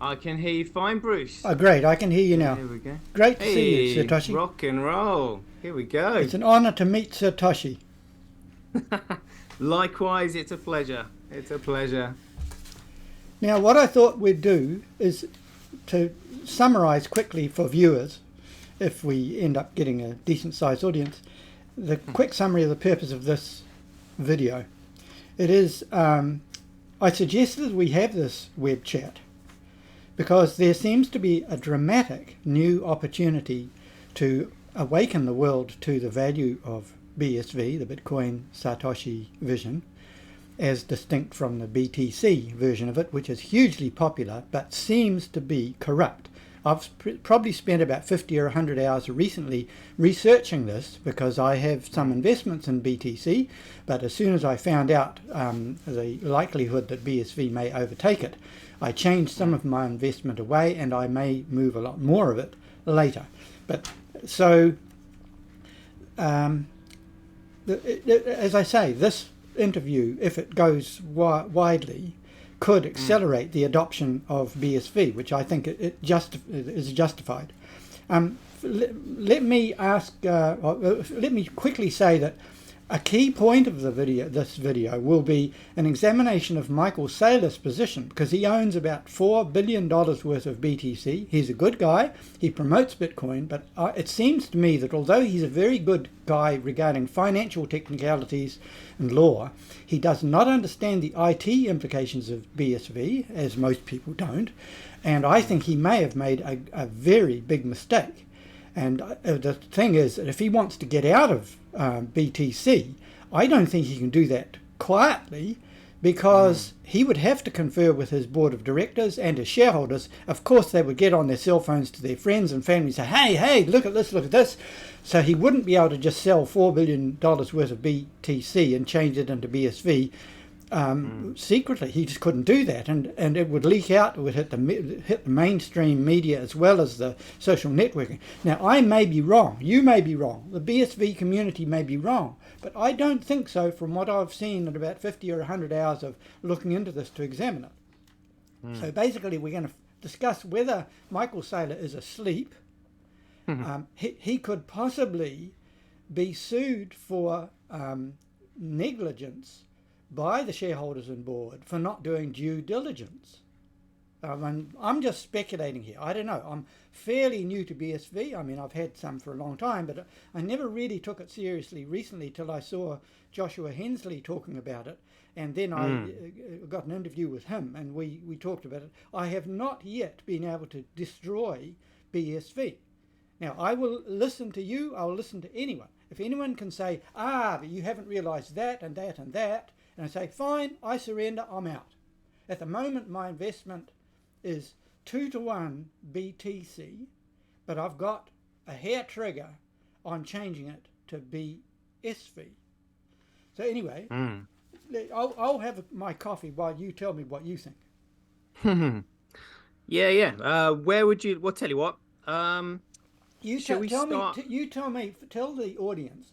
I can hear you fine, Bruce. Oh, great. I can hear you now. Here we go. Great to see you, Hey, Satoshi. rock and roll. Here we go. It's an honor to meet Satoshi. Likewise, it's a pleasure. It's a pleasure. Now, what I thought we'd do is to summarize quickly for viewers, if we end up getting a decent-sized audience, the quick summary of the purpose of this video. It is, I suggested we have this web chat because there seems to be a dramatic new opportunity to awaken the world to the value of BSV, the Bitcoin Satoshi Vision, as distinct from the BTC version of it, which is hugely popular but seems to be corrupt. I've probably spent about 50 or 100 hours recently researching this because I have some investments in BTC, but as soon as I found out the likelihood that BSV may overtake it, I changed some of my investment away, and I may move a lot more of it later. But so, as I say, this interview, if it goes widely, could accelerate the adoption of BSV, which I think is justified. Let me quickly say that a key point of this video will be an examination of Michael Saylor's position, because he owns about $4 billion worth of BTC. He's a good guy. He promotes Bitcoin, but it seems to me that although he's a very good guy regarding financial technicalities and law, he does not understand the IT implications of BSV, as most people don't, and I think he may have made a very big mistake. And the thing is that if he wants to get out of BTC, I don't think he can do that quietly, because he would have to confer with his board of directors and his shareholders. Of course, they would get on their cell phones to their friends and family and say, hey, look at this, look at this. So he wouldn't be able to just sell $4 billion worth of BTC and change it into BSV secretly. He just couldn't do that, and it would leak out. It would hit the mainstream media as well as the social networking. Now, I may be wrong, you may be wrong, the BSV community may be wrong, but I don't think so from what I've seen in about 50 or 100 hours of looking into this to examine it. So basically we're going to discuss whether Michael Saylor is asleep. He could possibly be sued for negligence by the shareholders and board for not doing due diligence. I'm just speculating here. I don't know. I'm fairly new to BSV. I mean, I've had some for a long time, but I never really took it seriously recently till I saw Joshua Hensley talking about it, and then I got an interview with him, and we talked about it. I have not yet been able to destroy BSV. Now, I will listen to you. I'll listen to anyone. If anyone can say, but you haven't realized that and that and that, and I say, fine, I surrender, I'm out. At the moment, my investment is 2-to-1 BTC, but I've got a hair trigger on changing it to BSV. So anyway, I'll have my coffee while you tell me what you think. Yeah. Where would you? Well, tell you what. Tell the audience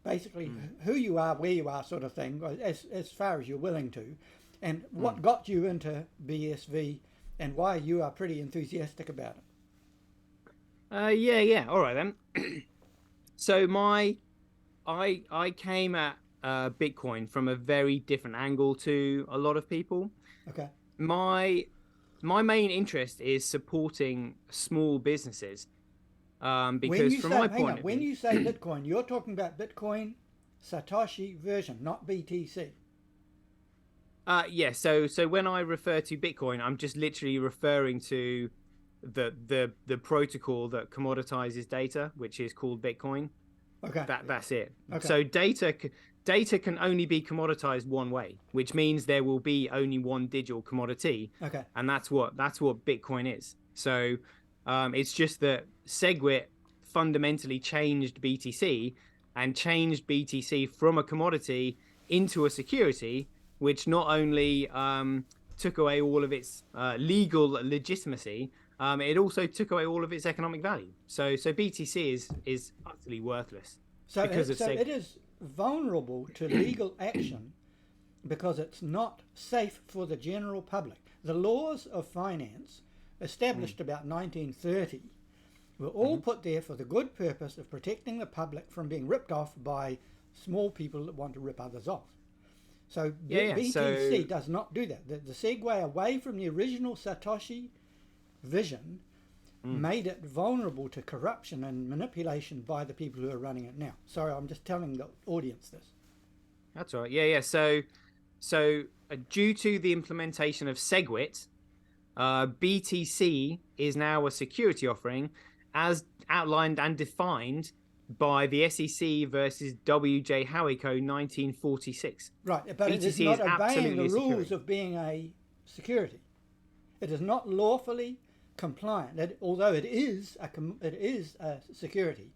basically who you are, where you are, sort of thing, as far as you're willing to, and what got you into BSV, and why you are pretty enthusiastic about it. Yeah. All right then. So I came at Bitcoin from a very different angle to a lot of people. Okay. My main interest is supporting small businesses. Because from my point of view, when you say Bitcoin, you're talking about Bitcoin Satoshi version, not BTC. Yeah. So when I refer to Bitcoin, I'm just literally referring to the protocol that commoditizes data, which is called Bitcoin. Okay. That's it. Okay. So data can only be commoditized one way, which means there will be only one digital commodity. Okay. And that's what Bitcoin is. So it's just that SegWit fundamentally changed BTC and changed BTC from a commodity into a security, which not only took away all of its legal legitimacy, it also took away all of its economic value. So BTC is utterly worthless. So it is vulnerable to legal action because it's not safe for the general public. The laws of finance established about 1930, were all put there for the good purpose of protecting the public from being ripped off by small people that want to rip others off. So BTC does not do that. The segue away from the original Satoshi Vision made it vulnerable to corruption and manipulation by the people who are running it now. Sorry, I'm just telling the audience this. That's all right. Yeah. So due to the implementation of SegWit, BTC is now a security offering as outlined and defined by the SEC versus W.J. Howie Co. 1946. Right, but BTC it is not obeying the rules of being a security. It is not lawfully compliant, although it is a security.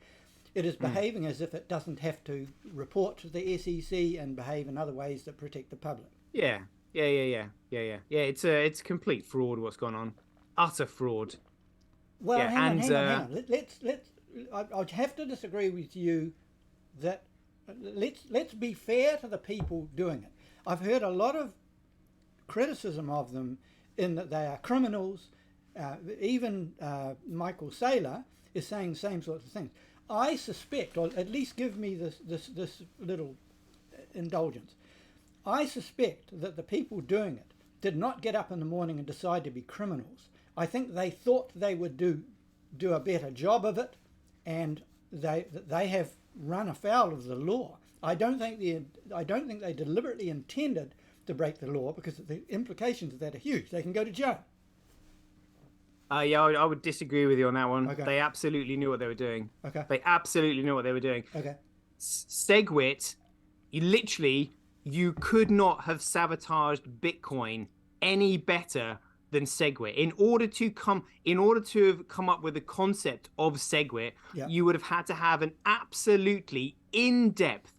It is behaving as if it doesn't have to report to the SEC and behave in other ways that protect the public. Yeah. It's complete fraud. What's going on? Utter fraud. Well, hang on. Let's. I'd have to disagree with you. That let's be fair to the people doing it. I've heard a lot of criticism of them in that they are criminals. Even Michael Saylor is saying the same sorts of things. I suspect, or at least give me this little indulgence. I suspect that the people doing it did not get up in the morning and decide to be criminals. I think they thought they would do a better job of it, and they have run afoul of the law. I don't think they deliberately intended to break the law, because the implications of that are huge. They can go to jail. I would disagree with you on that one. Okay. They absolutely knew what they were doing. Okay. They absolutely knew what they were doing. Okay. SegWit, you could not have sabotaged Bitcoin any better than SegWit. In order to have come up with the concept of SegWit, you would have had to have an absolutely in-depth,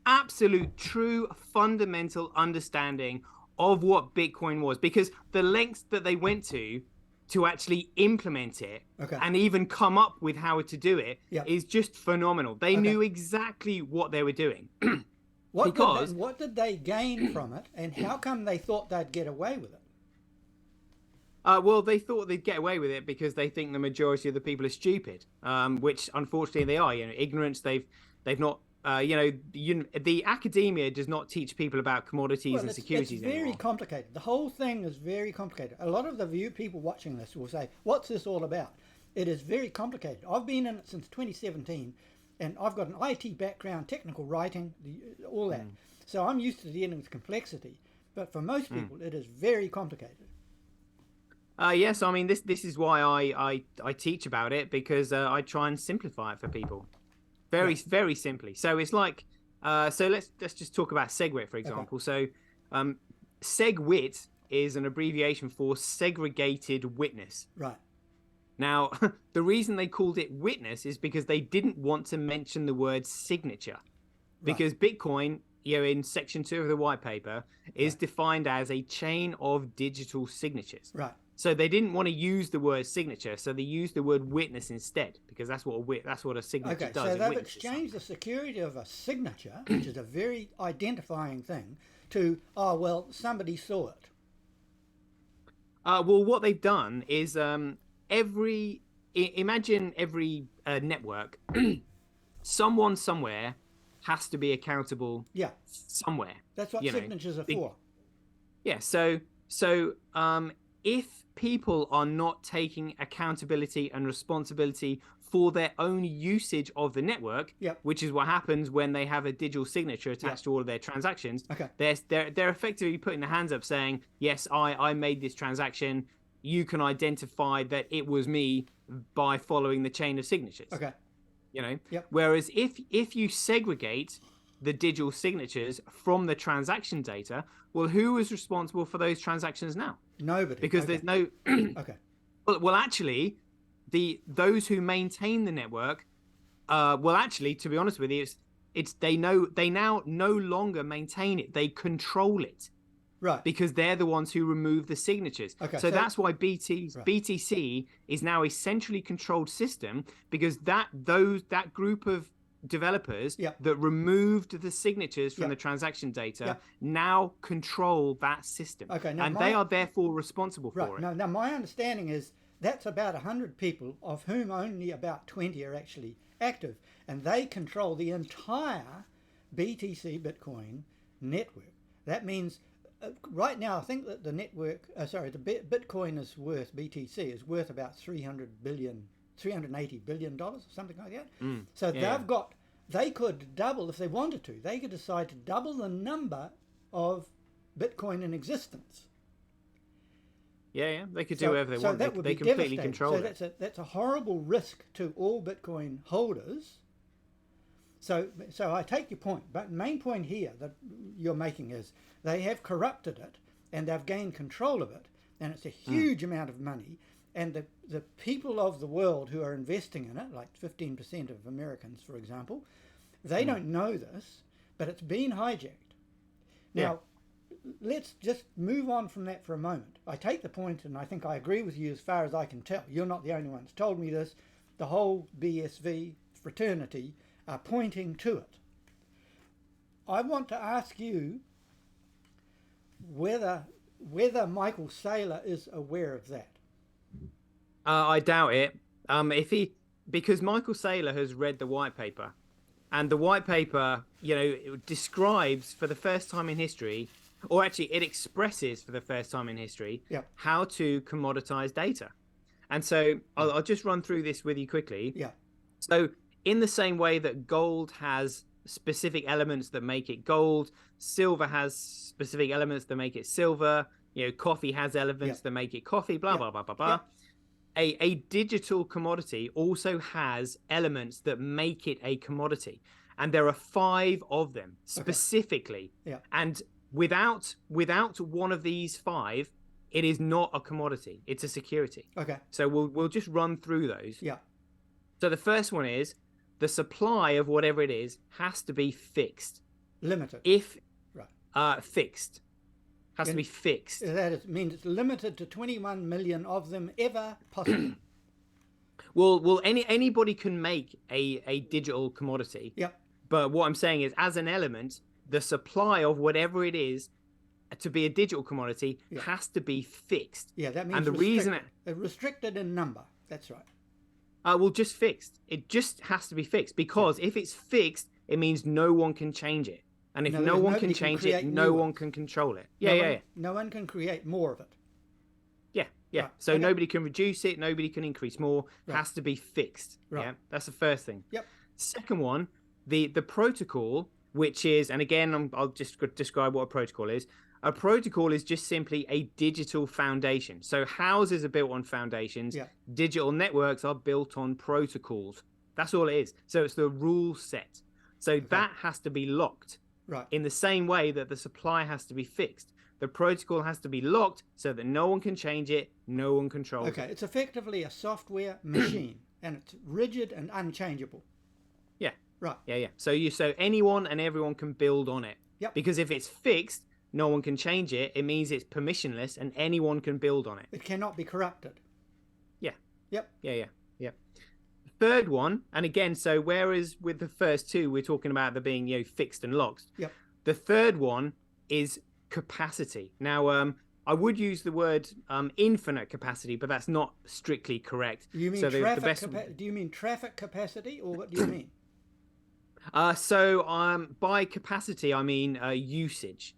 absolute, true, fundamental understanding of what Bitcoin was, because the lengths that they went to actually implement it and even come up with how to do it is just phenomenal. They knew exactly what they were doing. What did they gain from it, and how come they thought they'd get away with it? Well, they thought they'd get away with it because they think the majority of the people are stupid, which unfortunately they are. Ignorance. They've not. The academia does not teach people about commodities and securities anymore. It's very complicated. The whole thing is very complicated. A lot of the people watching this will say, "What's this all about?" It is very complicated. I've been in it since 2017, and I've got an IT background, technical writing, all that. So I'm used to dealing with complexity. But for most people, it is very complicated. Yes, I mean this is why I teach about it, because I try and simplify it for people, very simply. So it's like so let's just talk about SegWit, for example. So SegWit is an abbreviation for segregated witness. Right. Now, the reason they called it witness is because they didn't want to mention the word signature, because Bitcoin, in section 2 of the white paper, is defined as a chain of digital signatures. Right. So they didn't want to use the word signature, so they used the word witness instead, because that's what a signature does. So they've exchanged the security of a signature, which is a very identifying thing, to somebody saw it. Well, what they've done is imagine every network, someone somewhere has to be accountable. Somewhere. That's what signatures are for. Yeah. So if people are not taking accountability and responsibility for their own usage of the network, which is what happens when they have a digital signature attached to all of their transactions, they're effectively putting their hands up saying, yes, I made this transaction. You can identify that it was me by following the chain of signatures. Whereas if you segregate the digital signatures from the transaction data, well, who is responsible for those transactions now? Nobody. Because there's no. Well, actually, those who maintain the network, to be honest with you, they now no longer maintain it. They control it. Right. Because they're the ones who remove the signatures. So that's why BTC is now a centrally controlled system, because that group of developers that removed the signatures from the transaction data now control that system. And they are therefore responsible for it. Now, my understanding is That's about 100 people, of whom only about 20 are actually active, and they control the entire BTC Bitcoin network. That means right now I think that the network, Bitcoin is worth, BTC is worth about $380 billion or something like that. So they could double, if they wanted to, they could decide to double the number of Bitcoin in existence. Yeah, they could do whatever they want. That would they be completely devastating. control it. That's a horrible risk to all Bitcoin holders. So I take your point, but the main point here that you're making is they have corrupted it and they've gained control of it, and it's a huge amount of money. And the people of the world who are investing in it, like 15% of Americans, for example, they don't know this, but it's been hijacked. Now, let's just move on from that for a moment. I take the point, and I think I agree with you as far as I can tell. You're not the only one who's told me this. The whole BSV fraternity are pointing to it. I want to ask you whether Michael Saylor is aware of that. I doubt it. Because Michael Saylor has read the white paper, and the white paper, it describes for the first time in history, or actually it expresses for the first time in history, how to commoditize data. And so I'll just run through this with you quickly. Yeah. So in the same way that gold has specific elements that make it gold, silver has specific elements that make it silver, coffee has elements that make it coffee, blah, blah, blah, blah, blah. A digital commodity also has elements that make it a commodity. And there are 5 of them specifically. And without one of these 5, it is not a commodity. It's a security. So we'll just run through those. So the first one is the supply of whatever it is has to be fixed. Limited. Fixed. Has to be fixed. That means it's limited to 21 million of them ever possible. Well, anybody can make a digital commodity. But what I'm saying is, as an element, the supply of whatever it is to be a digital commodity has to be fixed. That means and the reason restricted in number. That's right. Just fixed. It just has to be fixed, because if it's fixed, it means no one can change it. And if no one can change it, no one can control it. No one can create more of it. Right. So nobody can reduce it. Nobody can increase more. It has to be fixed. Yeah, that's the first thing. Second one, the protocol, which is, and again, I'll just describe what a protocol is. A protocol is just simply a digital foundation. So houses are built on foundations. Digital networks are built on protocols. That's all it is. So it's the rule set. So that has to be locked. In the same way that the supply has to be fixed. The protocol has to be locked so that no one can change it, no one controls it. It's effectively a software machine, and it's rigid and unchangeable. So anyone and everyone can build on it. Because if it's fixed, no one can change it. It means it's permissionless and anyone can build on it. It cannot be corrupted. Third one, and again, so whereas with the first 2 we're talking about them being fixed and locked. The third one is capacity. Now, I would use the word infinite capacity, but that's not strictly correct. Do you mean do you mean traffic capacity, or what do you mean? By capacity, I mean usage.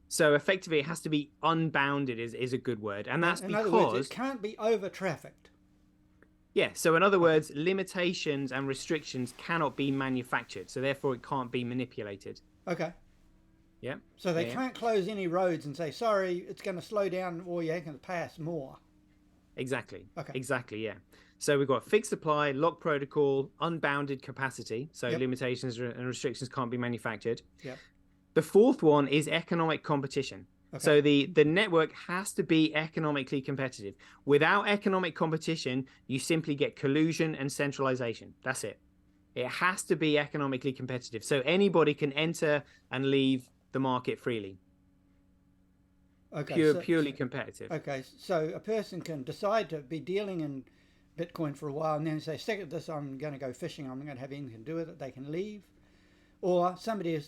So effectively, it has to be unbounded is a good word, and that's in because other words, it can't be over trafficked. So in other words, limitations and restrictions cannot be manufactured, so therefore it can't be manipulated. So they can't close any roads and say, sorry, it's going to slow down, or you can pass more. Exactly. So we've got fixed supply, locked protocol, unbounded capacity. So limitations and restrictions can't be manufactured. The fourth one is economic competition. So the network has to be economically competitive. Without economic competition, you simply get collusion and centralization. That's it. It has to be economically competitive. So anybody can enter and leave the market freely. Purely competitive. So a person can decide to be dealing in Bitcoin for a while and then say, stick at this, I'm going to go fishing, I'm going to have anything to do with it. They can leave. Or somebody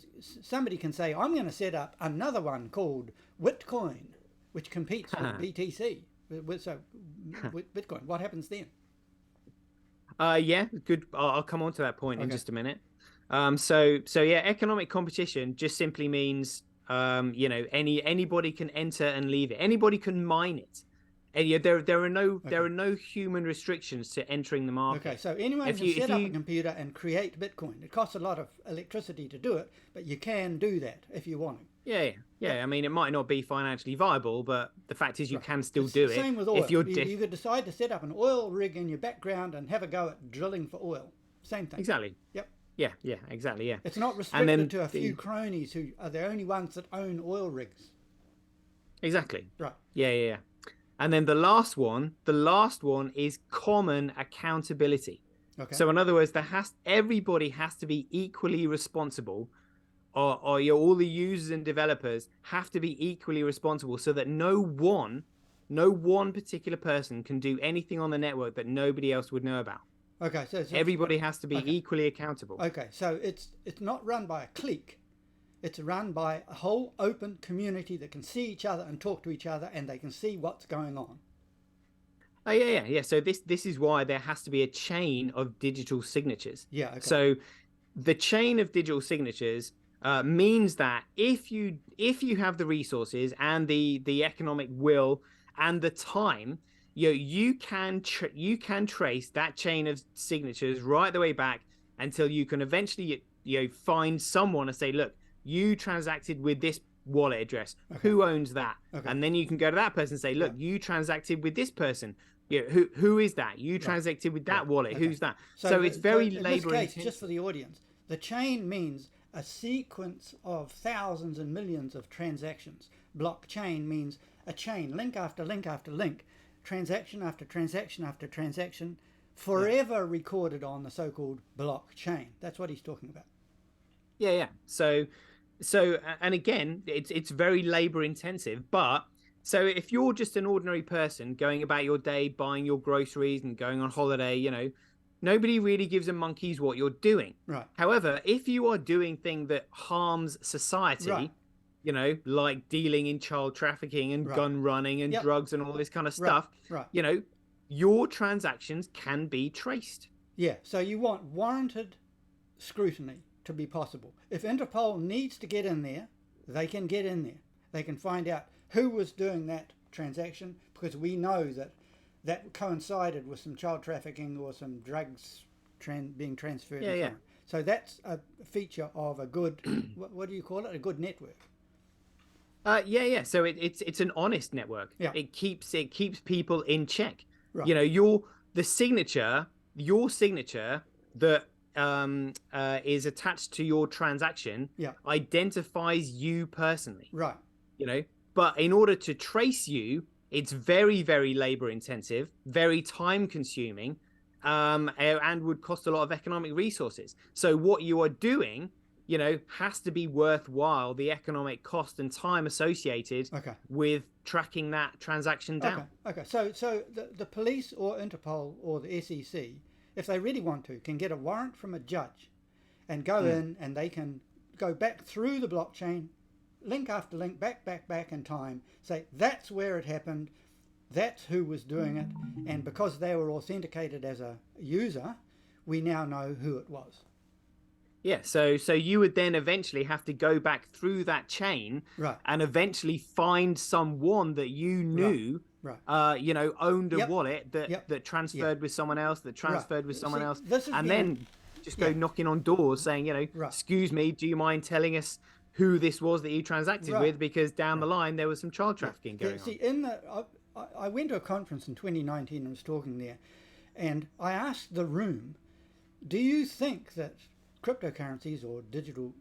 can say, I'm going to set up another one called Witcoin, which competes with BTC. So with Bitcoin, what happens then? Yeah, good. I'll come on to that point in Okay. just a minute. So yeah, economic competition just simply means, anybody can enter and leave it. Anybody can mine it. And yeah, there Okay. are no human restrictions to entering the Okay, market. so anyone If can you if set up a you computer and create Bitcoin. It costs a lot of electricity to do it, but you can do that if you want to. yeah, yeah, yeah. Yep. I mean, it might not be financially viable, but the fact is you Right. can still It's the do it same with if oil. you're You could decide to set up an oil rig in your background and have a go at drilling for oil. Same thing. exactly. Yep. Yeah, yeah, exactly. Yeah. It's not And restricted then to a few cronies who are the only ones that own oil rigs. exactly. Right. Yeah, yeah, yeah. And then the last one is common accountability. Okay. So in other words, everybody has to be equally responsible, or all the users and developers have to be equally responsible, so that no one particular person can do anything on the network that nobody else would know about. Okay. So Everybody has to be okay. equally accountable. Okay. So it's not run by a clique. It's run by a whole open community that can see each other and talk to each other, and they can see what's going on. Oh yeah, yeah, yeah. So this is why there has to be a chain of digital signatures. Yeah. Okay. So the chain of digital signatures means that if you have the resources and the economic will and the time, you can trace that chain of signatures right the way back until you can eventually find someone and say, look, you transacted with this wallet address. Okay. Who owns that? Okay. And then you can go to that person and say, look, Right. you transacted with this person. Who is that? You transacted with that wallet. Okay. Who's that? So it's very in labor this case, intensive. just for the audience, the chain means a sequence of thousands and millions of transactions. Blockchain means a chain, link after link after link, transaction after transaction after transaction, forever recorded on the so-called blockchain. That's what he's talking about. Yeah, yeah. So and again, it's very labor intensive, but so if you're just an ordinary person going about your day, buying your groceries and going on holiday, nobody really gives a monkey's what you're doing. Right. However, if you are doing thing that harms society, Right. like dealing in child trafficking and Right. gun running and Yep. drugs and all this kind of stuff, Right. your transactions can be traced. Yeah, so you want warranted scrutiny to be possible. If Interpol needs to get in there, they can get in there. They can find out who was doing that transaction, because we know that coincided with some child trafficking or some drugs being transferred. Yeah, and so yeah. on. So that's a feature of a good, what do you call it? A good network. Yeah, yeah. So it's an honest network. Yeah. It keeps people in check. Right. Your signature that is attached to your transaction Yeah. identifies you personally. Right. But in order to trace you, it's very, very labor intensive, very time consuming, and would cost a lot of economic resources. So what you are doing, has to be worthwhile, the economic cost and time associated with tracking that transaction down. Okay. So the police or Interpol or the SEC, if they really want to, can get a warrant from a judge and go in, and they can go back through the blockchain, link after link, back in time, say that's where it happened, that's who was doing it, and because they were authenticated as a user, we now know who it was. Yeah, so you would then eventually have to go back through that chain, Right. and eventually find someone that you knew, Right. Owned a Yep. wallet that transferred with someone else, that transferred with someone else, and then just go knocking on doors saying, excuse me, do you mind telling us who this was that you transacted with? Because down the line there was some child trafficking going on. I went to a conference in 2019 and was talking there, and I asked the room, do you think that cryptocurrencies or digital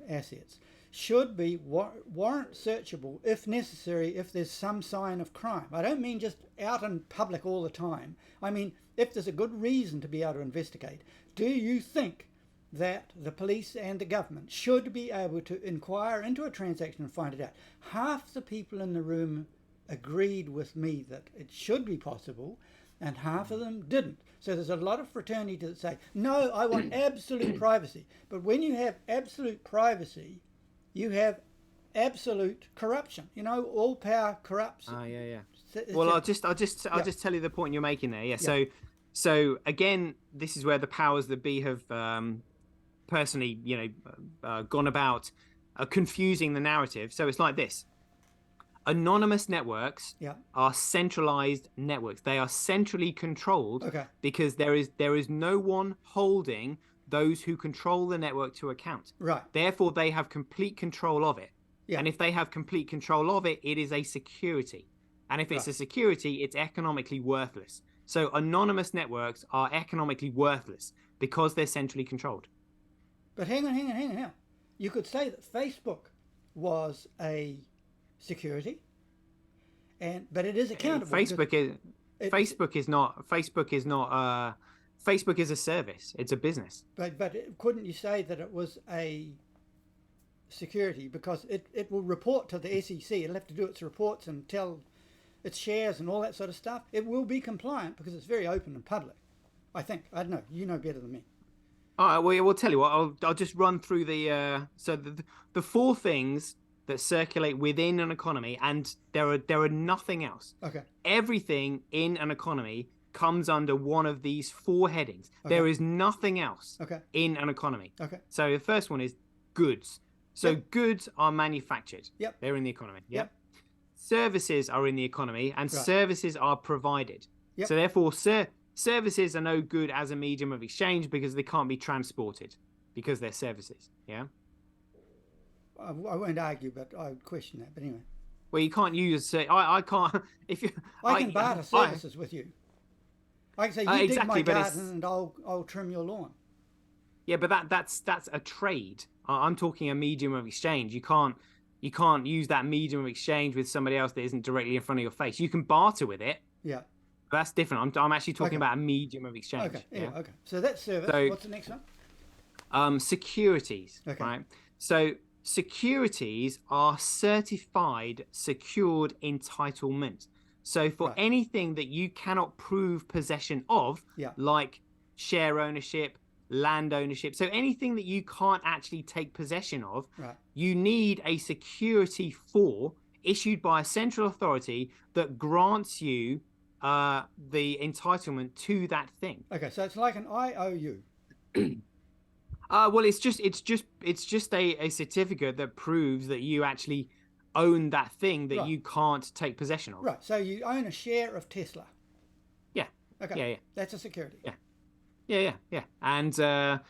assets should be warrant searchable if necessary, if there's some sign of crime? I don't mean just out in public all the time. I mean, if there's a good reason to be able to investigate. Do you think that the police and the government should be able to inquire into a transaction and find it out? Half the people in the room agreed with me that it should be possible, and half of them didn't. So there's a lot of fraternity that say, no, I want absolute privacy. But when you have absolute privacy, you have absolute corruption. All power corrupts. Yeah. Well, I'll just tell you the point you're making there. Yeah. So again, this is where the powers that be have personally, gone about confusing the narrative. So it's like this: anonymous networks are centralized networks. They are centrally controlled because there is no one holding those who control the network to account. Right. Therefore, they have complete control of it. Yeah. And if they have complete control of it, it is a security. And if it's a security, it's economically worthless. So anonymous networks are economically worthless because they're centrally controlled. But hang on. You could say that Facebook was a security, but it is accountable. Facebook is a service. It's a business. But couldn't you say that it was a security because it will report to the SEC? It'll have to do its reports and tell its shares and all that sort of stuff. It will be compliant because it's very open and public. I think. I don't know. You know better than me. All right. Well, we'll tell you what. I'll just run through the four things that circulate within an economy, and there are nothing else. Okay. Everything in an economy comes under one of these four headings. Okay. There is nothing else in an economy. Okay. So the first one is goods. So goods are manufactured. Yep. They're in the economy. Yep. Services are in the economy, and services are provided. Yep. So therefore, services are no good as a medium of exchange because they can't be transported because they're services. Yeah. I won't argue, but I would question that. But anyway. Well, you can't use. I can't. If you. I can barter services with you. I can say you dig my garden and I'll trim your lawn. Yeah, but that's a trade. I'm talking a medium of exchange. You can't use that medium of exchange with somebody else that isn't directly in front of your face. You can barter with it. Yeah. But that's different. I'm actually talking about a medium of exchange. Okay. Yeah. Okay. So that's service. So, what's the next one? Securities. Okay. Right. So securities are certified secured entitlement. So for anything that you cannot prove possession of, like share ownership, land ownership, so anything that you can't actually take possession of, you need a security for issued by a central authority that grants you the entitlement to that thing. Okay, so it's like an IOU. Well, it's just a certificate that proves that you actually own that thing that you can't take possession of. Right. So you own a share of Tesla. Yeah. Okay. Yeah. That's a security. Yeah. And a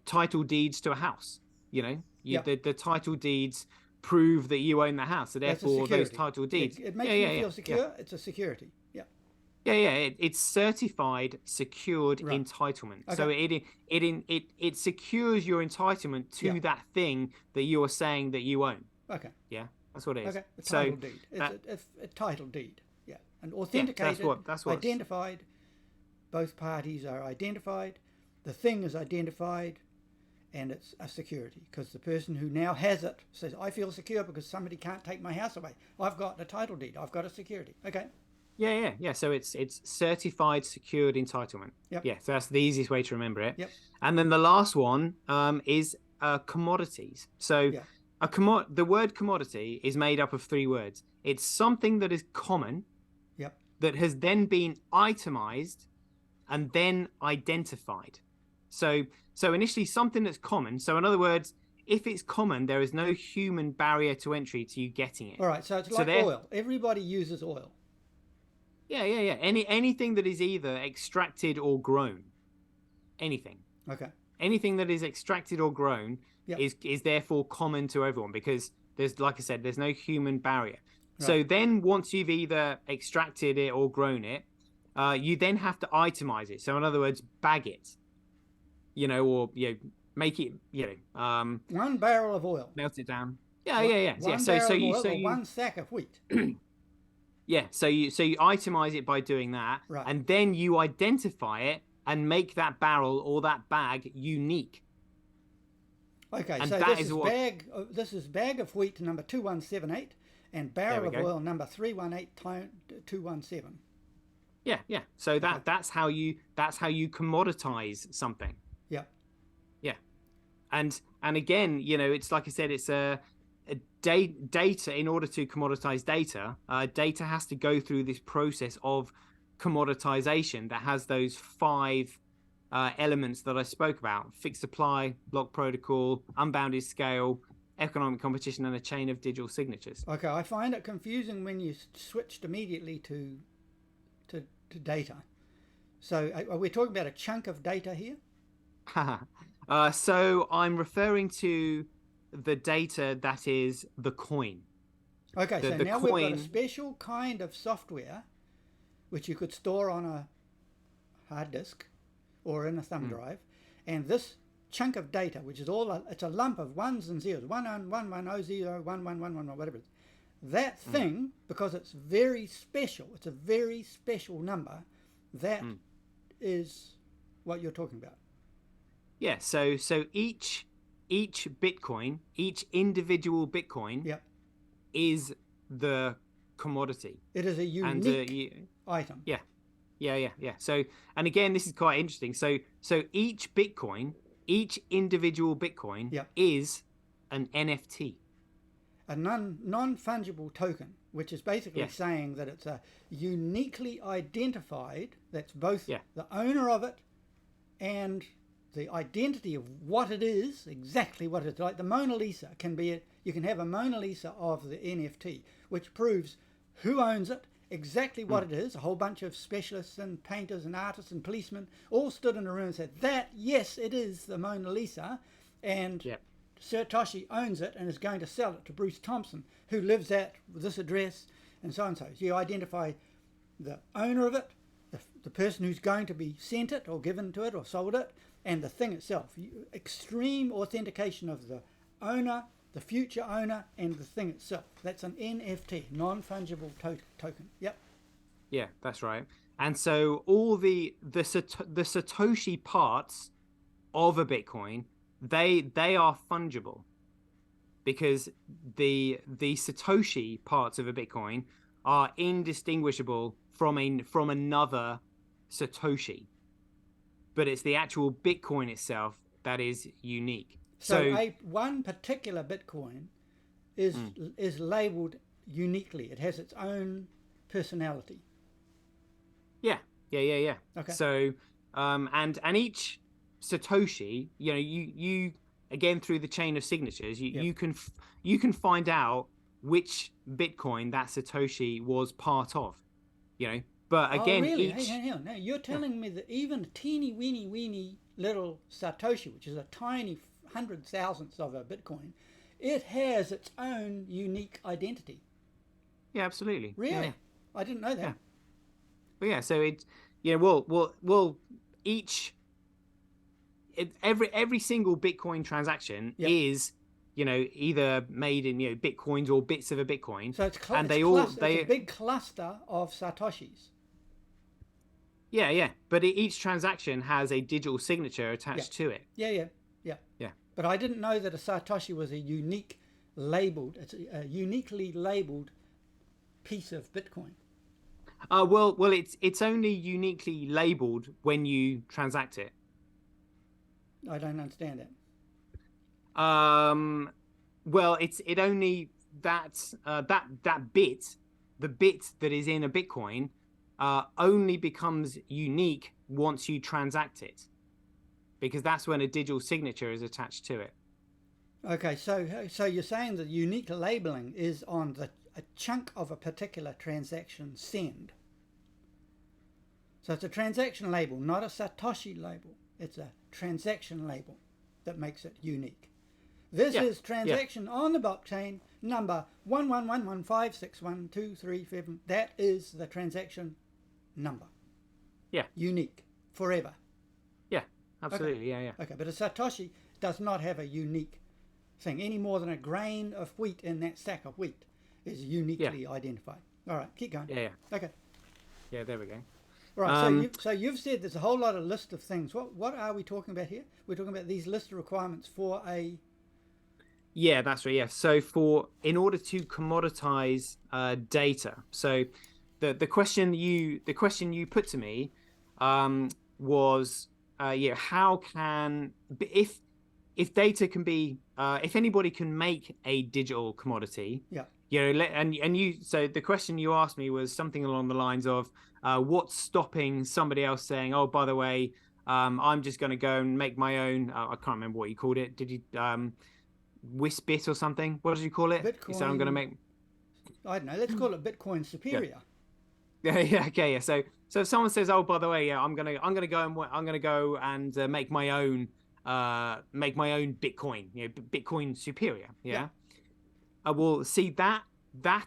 title deeds to a house. The title deeds prove that you own the house. So therefore, those title deeds. It makes you feel secure. Yeah. It's a security. Yeah. It's certified secured entitlement. Okay. So it secures your entitlement to that thing that you are saying that you own. Okay. Yeah, that's what it is. Okay. A title deed. It's a title deed. Yeah. And authenticated. That's what identified. Both parties are identified. The thing is identified, and it's a security because the person who now has it says, "I feel secure because somebody can't take my house away. I've got a title deed. I've got a security." Okay. Yeah. So it's certified secured entitlement. Yep. Yeah. So that's the easiest way to remember it. Yep. And then the last one is commodities. So the word commodity is made up of three words. It's something that is common. Yep. That has then been itemized and then identified. So initially something that's common. So in other words, if it's common, there is no human barrier to entry to you getting it. All right. So it's like oil. Everybody uses oil. Yeah. Anything that is either extracted or grown. Anything. Okay. Anything that is extracted or grown is therefore common to everyone because there's, like I said, there's no human barrier. Right. So then once you've either extracted it or grown it, you then have to itemize it. So in other words, bag it, make it, 1 barrel of oil. Melt it down. Yeah. So you 1 sack of wheat. Yeah, so you itemize it by doing that, and then you identify it and make that barrel or that bag unique. Okay, and so this is bag of wheat number 2178 and barrel of oil number 318217. Yeah. So that's how you commoditize something. Yeah. Yeah, and again, it's like I said, it's data, in order to commoditize data, data has to go through this process of commoditization that has those 5 elements that I spoke about: fixed supply, block protocol, unbounded scale, economic competition, and a chain of digital signatures. Okay, I find it confusing when you switched immediately to data. So are we talking about a chunk of data here? So I'm referring to the data that is the coin. Okay, so The now coin... we've got a special kind of software which you could store on a hard disk or in a thumb drive, and this chunk of data, which is it's a lump of ones and zeros, 110, 1110, whatever it is. That thing, because it's very special, it's a very special number, that is what you're talking about. Yeah, so each Bitcoin, each individual Bitcoin is the commodity. It is a unique item. Yeah. So, and again, this is quite interesting. So each Bitcoin, each individual Bitcoin is an NFT. A non-fungible token, which is basically saying that it's a uniquely identified, that's both the owner of it and the identity of what it is, exactly what it's like. The Mona Lisa can be, you can have a Mona Lisa of the NFT, which proves who owns it, exactly what it is. A whole bunch of specialists and painters and artists and policemen all stood in a room and said, that, yes, it is the Mona Lisa, and Satoshi owns it and is going to sell it to Bruce Thompson, who lives at this address, and so on. So you identify the owner of it, the person who's going to be sent it or given to it or sold it, and the thing itself. Extreme authentication of the owner, the future owner, and the thing itself. That's an NFT, non-fungible token. Yep. Yeah, that's right. And so all the Satoshi parts of a Bitcoin, they are fungible, because the Satoshi parts of a Bitcoin are indistinguishable from another Satoshi, but it's the actual Bitcoin itself that is unique. So one particular Bitcoin is labeled uniquely. It has its own personality. Yeah. Okay. So and each Satoshi, you again, through the chain of signatures, you can find out which Bitcoin that Satoshi was part of, but again, really? Hey, no, you're telling me that even a teeny weeny little Satoshi, which is a tiny 100,000th of a Bitcoin, it has its own unique identity. Yeah, absolutely. Really? Yeah. I didn't know that. Yeah. But yeah, so every single Bitcoin transaction is, either made in Bitcoins or bits of a Bitcoin. So it's a big cluster of Satoshis. Yeah. But each transaction has a digital signature attached to it. Yeah. But I didn't know that a Satoshi was a uniquely labeled piece of Bitcoin. Well, it's only uniquely labeled when you transact it. I don't understand that. Well, it only that bit, the bit that is in a Bitcoin, only becomes unique once you transact it, because that's when a digital signature is attached to it. Okay, so you're saying that unique labeling is on a chunk of a particular transaction send. So it's a transaction label, not a Satoshi label. It's a transaction label that makes it unique. This is transaction on the blockchain number 1111561237. That is the transaction number. Yeah. Unique forever. Yeah, absolutely. Okay. Yeah. Okay, but a Satoshi does not have a unique thing any more than a grain of wheat in that sack of wheat is uniquely identified. All right, keep going. Yeah. Okay. Yeah, there we go. Right, so you've said there's a whole lot of list of things. What are we talking about here? We're talking about these list of requirements for a... Yeah, that's right. Yeah. So in order to commoditize data, so the question you put to me was how can, if data can be if anybody can make a digital commodity, Yeah. and you, so the question you asked me was something along the lines of, what's stopping somebody else saying, oh, by the way, I'm just going to go and make my own. I can't remember what you called it. Did you Wisbit or something? What did you call it? You said I'm going to Bitcoin, make. I don't know, let's call it Bitcoin Yeah. Superior. Yeah. Okay. Yeah. So if someone says, "Oh, by the way, yeah, I'm gonna go and make my own Bitcoin, Bitcoin Superior." Yeah. Yeah. Well, see that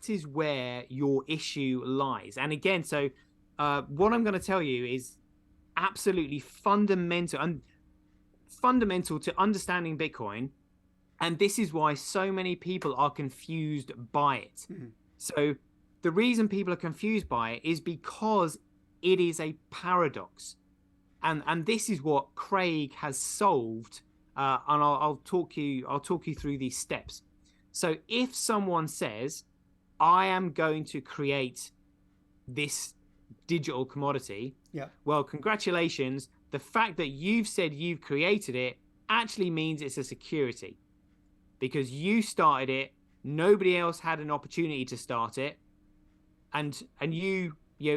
is where your issue lies. And again, so what I'm going to tell you is absolutely fundamental to understanding Bitcoin, and this is why so many people are confused by it. Mm-hmm. So the reason people are confused by it is because it is a paradox, and this is what Craig has solved. And I'll talk you through these steps. So if someone says, I am going to create this digital commodity, Yeah. well, congratulations. The fact that you've said you've created it actually means it's a security, because you started it. Nobody else had an opportunity to start it, and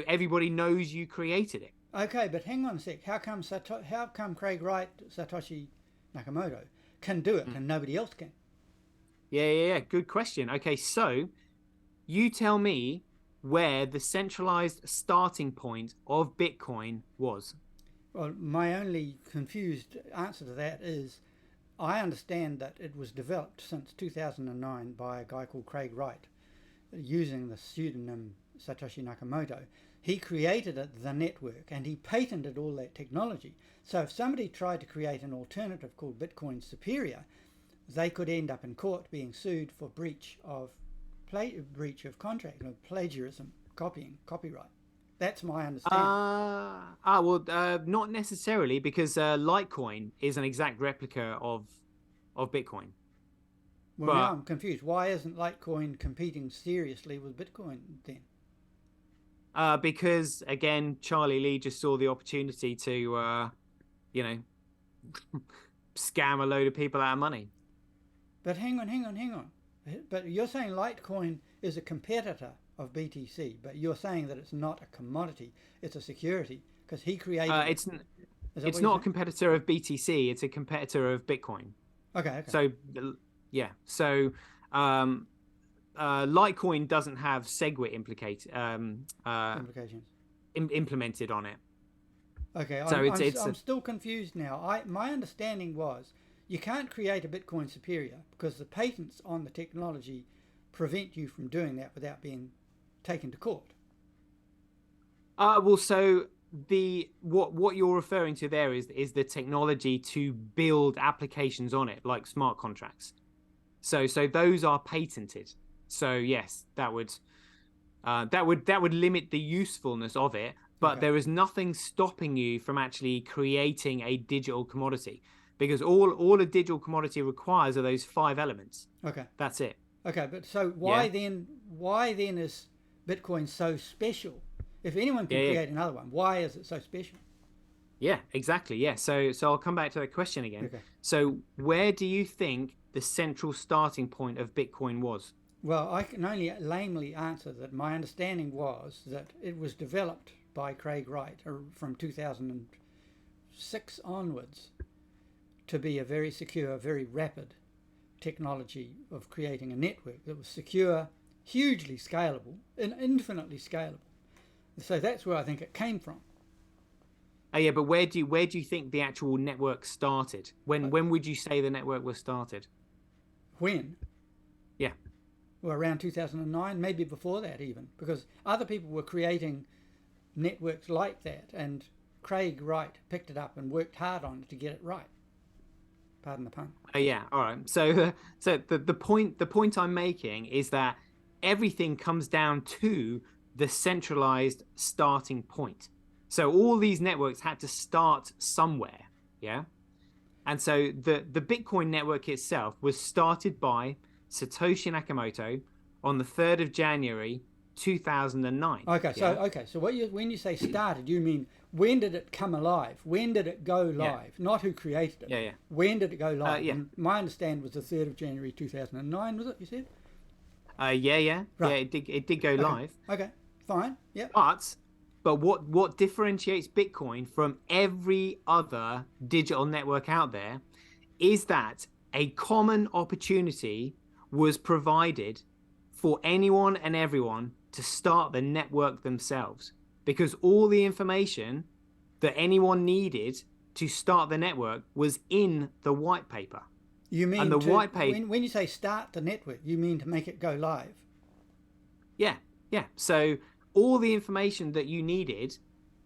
everybody knows you created it. Okay, but hang on a sec. How come Craig Wright, Satoshi Nakamoto, can do it and nobody else can? Yeah. Good question. Okay, so you tell me where the centralized starting point of Bitcoin was. Well, my only confused answer to that is I understand that it was developed since 2009 by a guy called Craig Wright using the pseudonym Satoshi Nakamoto. He created it, the network, and he patented all that technology. So if somebody tried to create an alternative called Bitcoin Superior, they could end up in court being sued for breach of contract, plagiarism, copying, copyright. That's my understanding. Not necessarily, because Litecoin is an exact replica of Bitcoin. Well, now I'm confused. Why isn't Litecoin competing seriously with Bitcoin then? Because again, Charlie Lee just saw the opportunity to, scam a load of people out of money. But hang on. But you're saying Litecoin is a competitor of BTC, but you're saying that it's not a commodity, it's a security, because he created it. It's not a competitor of BTC, it's a competitor of Bitcoin. Okay. So, yeah. So, Litecoin doesn't have SegWit implications implemented on it. Okay, so I'm still confused now. My understanding was you can't create a Bitcoin Superior because the patents on the technology prevent you from doing that without being taken to court. Well, so what you're referring to there is the technology to build applications on it, like smart contracts. So those are patented. So yes, that would limit the usefulness of it, but Okay. there is nothing stopping you from actually creating a digital commodity, because all a digital commodity requires are those 5 elements. Okay. That's it. Okay, but so why then is Bitcoin so special? If anyone can create another one, why is it so special? Yeah, exactly. Yeah. So I'll come back to that question again. Okay. So where do you think the central starting point of Bitcoin was? Well, I can only lamely answer that my understanding was that it was developed by Craig Wright from 2006 onwards to be a very secure, very rapid technology of creating a network that was secure, hugely scalable, and infinitely scalable. So that's where I think it came from. Oh yeah, but where do you think the actual network started? When would you say the network was started? When? Yeah. Well, around 2009, maybe before that even, because other people were creating networks like that, and Craig Wright picked it up and worked hard on it to get it right. Pardon the pun. Yeah, all right. So the point I'm making is that everything comes down to the centralized starting point. So all these networks had to start somewhere, yeah? And so the Bitcoin network itself was started by Satoshi Nakamoto on the 3rd of January, 2009. Okay, so when you say started, you mean when did it come alive? When did it go live? Not who created it. Yeah. When did it go live? Yeah. And my understanding was the 3rd of January 2009, was it, you said? Yeah. Right. It did go live. Okay, fine, yeah. But what differentiates Bitcoin from every other digital network out there is that a common opportunity was provided for anyone and everyone to start the network themselves, because all the information that anyone needed to start the network was in the white paper. You mean and the white paper, when you say start the network, you mean to make it go live? yeah. So all the information that you needed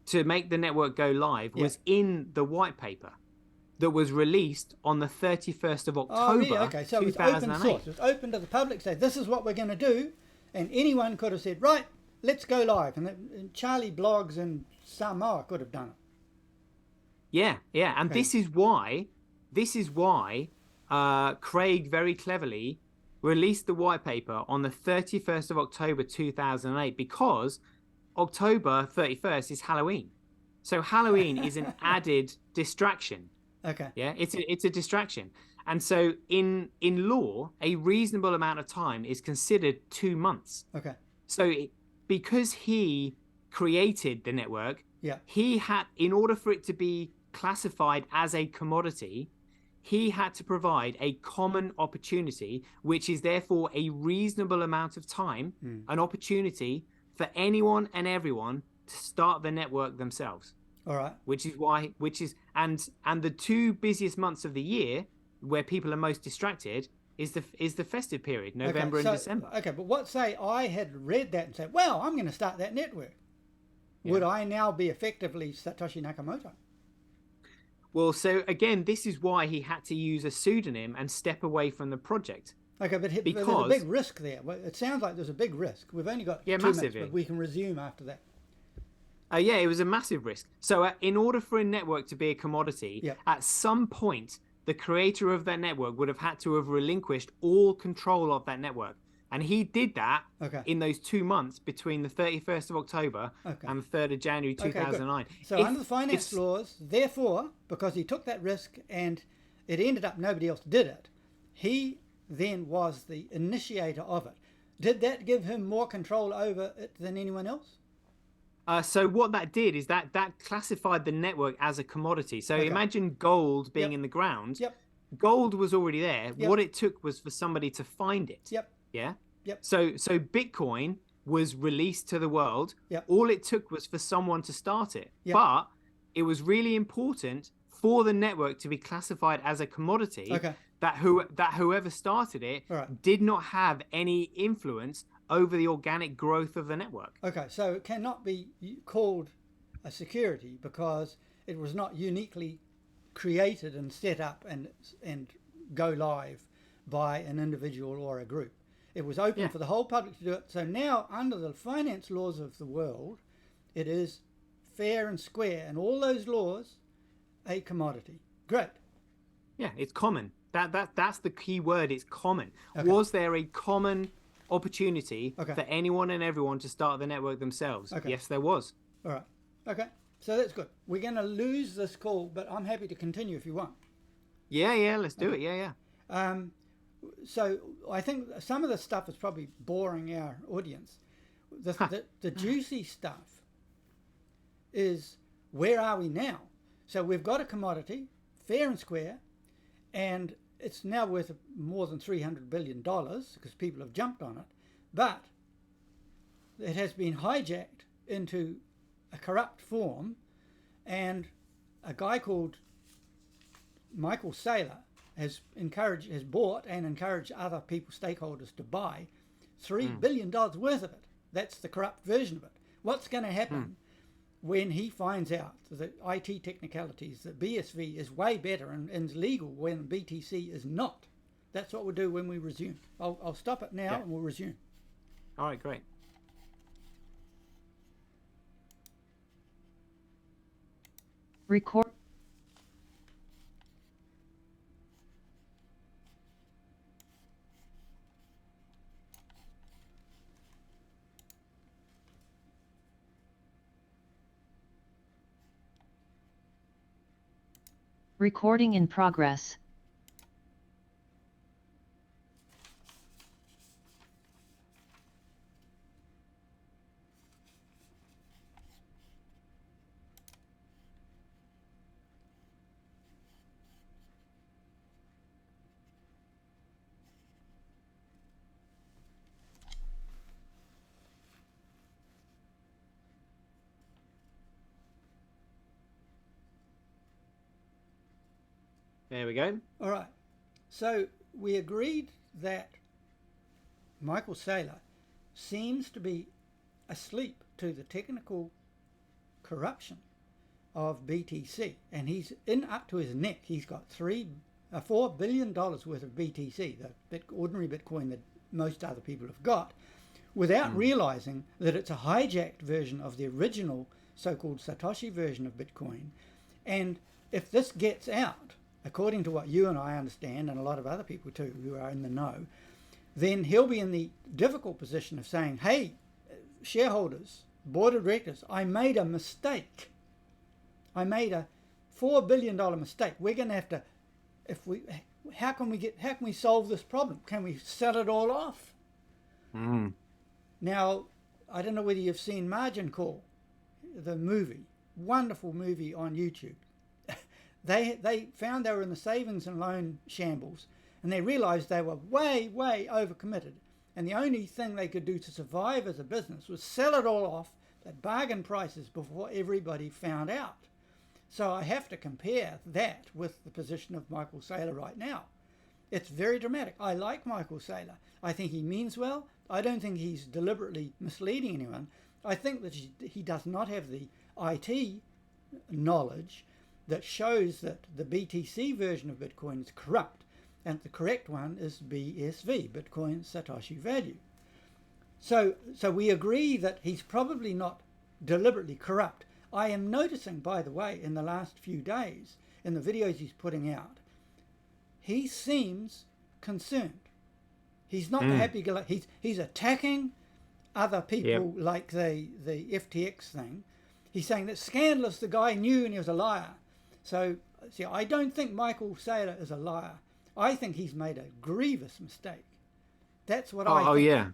to make the network go live was in the white paper that was released on the 31st of October. Oh, really? Okay, so it was 2008. open source. It was open to the public, say, this is what we're going to do. And anyone could have said, right, let's go live. And Charlie Blogs and Samoa could have done it. Yeah. And Okay. this is why Craig very cleverly released the white paper on the 31st of October 2008, because October 31st is Halloween. So Halloween is an added distraction. Okay. Yeah, it's a distraction. And so in law, a reasonable amount of time is considered 2 months. Okay. So because he created the network, he had, in order for it to be classified as a commodity, he had to provide a common opportunity, which is therefore a reasonable amount of time, an opportunity for anyone and everyone to start the network themselves. All right. And the 2 busiest months of the year where people are most distracted is the festive period, November and December. Okay, but what say I had read that and said, well, I'm going to start that network. Yeah. Would I now be effectively Satoshi Nakamoto? Well, so again, this is why he had to use a pseudonym and step away from the project. Okay, but there's a big risk there. Well, it sounds like there's a big risk. We've only got 2 minutes, but we can resume after that. Yeah, it was a massive risk. So in order for a network to be a commodity, at some point, the creator of that network would have had to have relinquished all control of that network. And he did that in those 2 months between the 31st of October and the 3rd of January 2009. So under the finance laws, therefore, because he took that risk and it ended up nobody else did it, he then was the initiator of it. Did that give him more control over it than anyone else? So what that did is that classified the network as a commodity. So imagine gold being in the ground. Gold was already there. What it took was for somebody to find it. Yeah. So Bitcoin was released to the world. All it took was for someone to start it. But it was really important for the network to be classified as a commodity. That whoever started it did not have any influence over the organic growth of the network. Okay, so it cannot be called a security because it was not uniquely created and set up and go live by an individual or a group. It was open for the whole public to do it. So now, under the finance laws of the world, it is fair and square, and all those laws, a commodity. Great. Yeah, it's common. That's the key word. It's common. Was there a common opportunity for anyone and everyone to start the network themselves? Yes, there was. All right. Okay. So that's good. We're going to lose this call, but I'm happy to continue if you want. Yeah, let's do it. Yeah. So I think some of the stuff is probably boring our audience. The juicy stuff is, where are we now? So we've got a commodity, fair and square, and it's now worth more than $300 billion because people have jumped on it. But it has been hijacked into a corrupt form, and a guy called Michael Saylor has bought and encouraged other people, stakeholders, to buy $3 billion worth of it. That's the corrupt version of it. What's going to happen when he finds out that IT technicalities, that BSV is way better and is legal when BTC is not? That's what we'll do when we resume. I'll stop it now and we'll resume. All right, great. Record. Recording in progress. There we go. All right. So we agreed that Michael Saylor seems to be asleep to the technical corruption of BTC, and he's in up to his neck. He's got $4 billion worth of BTC, the ordinary Bitcoin that most other people have got, without realizing that it's a hijacked version of the original so-called Satoshi version of Bitcoin. And if this gets out, according to what you and I understand, and a lot of other people too who are in the know, then he'll be in the difficult position of saying, hey, shareholders, board of directors, I made a mistake. I made a $4 billion mistake. We're going to have to, how can we solve this problem? Can we sell it all off? Now, I don't know whether you've seen Margin Call, the movie, wonderful movie on YouTube. They found they were in the savings and loan shambles, and they realized they were way, way overcommitted. And the only thing they could do to survive as a business was sell it all off at bargain prices before everybody found out. So I have to compare that with the position of Michael Saylor right now. It's very dramatic. I like Michael Saylor. I think he means well. I don't think he's deliberately misleading anyone. I think that he does not have the IT knowledge that shows that the BTC version of Bitcoin is corrupt, and the correct one is BSV, Bitcoin Satoshi Value. So we agree that he's probably not deliberately corrupt. I am noticing, by the way, in the last few days, in the videos he's putting out, he seems concerned. He's not the happy-go-lucky. He's attacking other people, like the FTX thing. He's saying that scandalous, the guy knew and he was a liar. So, see, I don't think Michael Saylor is a liar. I think he's made a grievous mistake. That's what I think. Oh, yeah.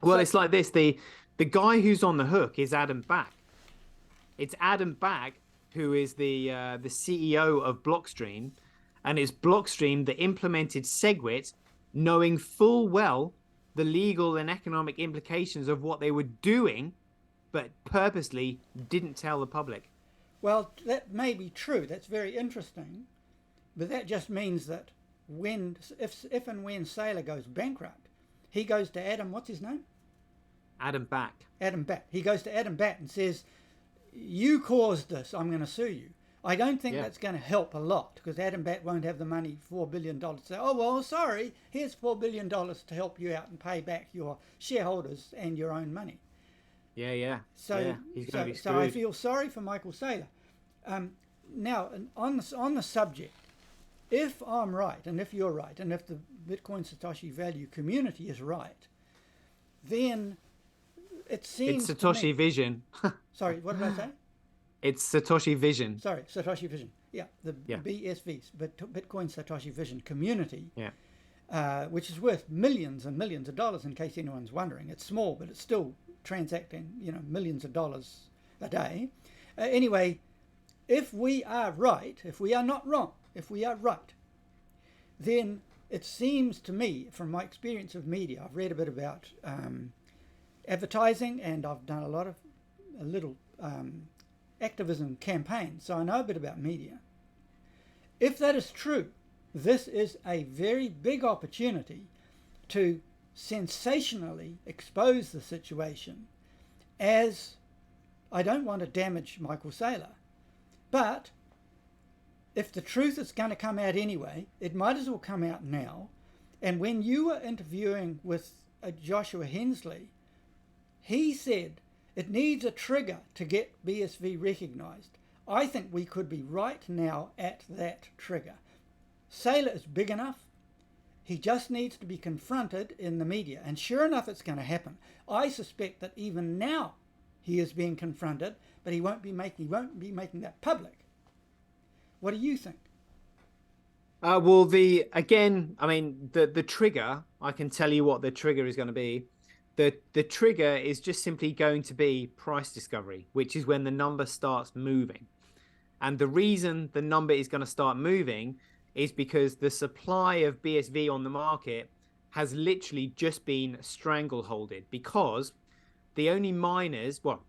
Well, it's like this. The guy who's on the hook is Adam Back. It's Adam Back who is the CEO of Blockstream, and it's Blockstream that implemented SegWit, knowing full well the legal and economic implications of what they were doing, but purposely didn't tell the public. Well, that may be true. That's very interesting. But that just means that if and when Saylor goes bankrupt, he goes to Adam, what's his name? Adam Back. Adam Back. He goes to Adam Back and says, you caused this, I'm going to sue you. I don't think that's going to help a lot, because Adam Back won't have the money, $4 billion, to say, oh, well, sorry, here's $4 billion to help you out and pay back your shareholders and your own money. So I feel sorry for Michael Saylor. Now, on the subject, if I'm right, and if you're right, and if the Bitcoin Satoshi Value community is right, then it seems it's Satoshi Vision. Sorry, what did I say? It's Satoshi Vision. Sorry, Satoshi Vision. Yeah, the BSVs, Bitcoin Satoshi Vision community, which is worth millions and millions of dollars, in case anyone's wondering. It's small, but it's still transacting, millions of dollars a day. Anyway, if we are right, if we are not wrong, if we are right, then it seems to me, from my experience of media, I've read a bit about advertising, and I've done a little activism campaigns, so I know a bit about media. If that is true, this is a very big opportunity to sensationally expose the situation, as I don't want to damage Michael Saylor, but if the truth is going to come out anyway, it might as well come out now. And when you were interviewing with Joshua Hensley, he said it needs a trigger to get BSV recognized. I think we could be right now at that trigger. Saylor is big enough. He just needs to be confronted in the media. And sure enough, it's going to happen. I suspect that even now he is being confronted, but he won't be making that public. What do you think? Well, the trigger, I can tell you what the trigger is going to be. The trigger is just simply going to be price discovery, which is when the number starts moving. And the reason the number is going to start moving is because the supply of BSV on the market has literally just been strangleholded, because the only miners, well,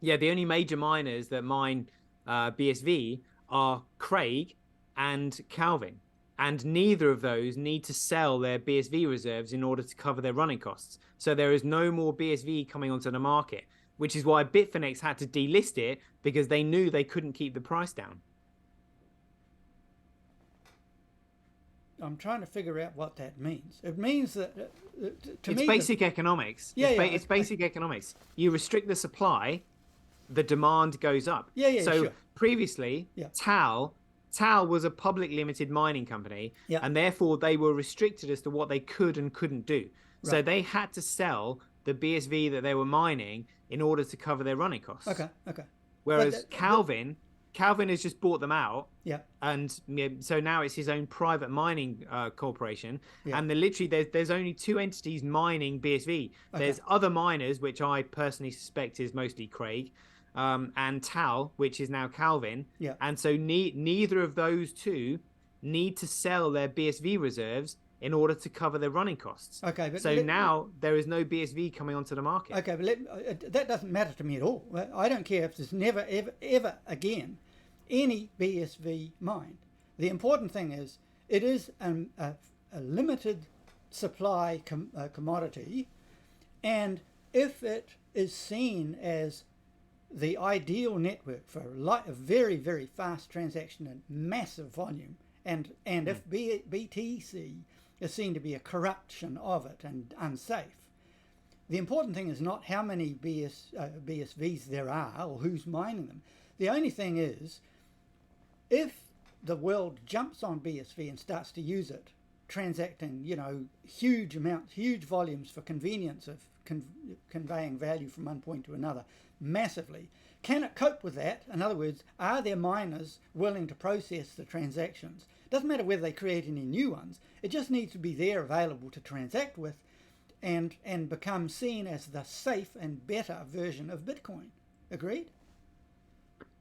yeah, the only major miners that mine BSV are Craig and Calvin. And neither of those need to sell their BSV reserves in order to cover their running costs. So there is no more BSV coming onto the market, which is why Bitfinex had to delist it, because they knew they couldn't keep the price down. I'm trying to figure out what that means. It means that It's basic economics. Yeah, It's basic economics. You restrict the supply, the demand goes up. Yeah, So sure. previously, Yeah. Tal was a public limited mining company, Yeah. and therefore they were restricted as to what they could and couldn't do. So Right. they had to sell the BSV that they were mining in order to cover their running costs. Okay. Whereas Calvin has just bought them out. Yeah. And so now it's his own private mining corporation. Yeah. And there's only two entities mining BSV. Okay. There's other miners, which I personally suspect is mostly Craig, and Tal, which is now Calvin. Yeah. And so neither of those two need to sell their BSV reserves in order to cover their running costs. Okay, but so now there is no BSV coming onto the market. Okay, but that doesn't matter to me at all. I don't care if there's never, ever again any BSV mined. The important thing is it is a limited supply commodity, and if it is seen as the ideal network for a very, very fast transaction and massive volume, and if BTC is seen to be a corruption of it and unsafe, the important thing is not how many BSVs there are or who's mining them. The only thing is, if the world jumps on BSV and starts to use it, transacting, huge volumes for convenience of conveying value from one point to another massively, can it cope with that? In other words, are there miners willing to process the transactions? Doesn't matter whether they create any new ones. It just needs to be there available to transact with, and become seen as the safe and better version of Bitcoin. Agreed?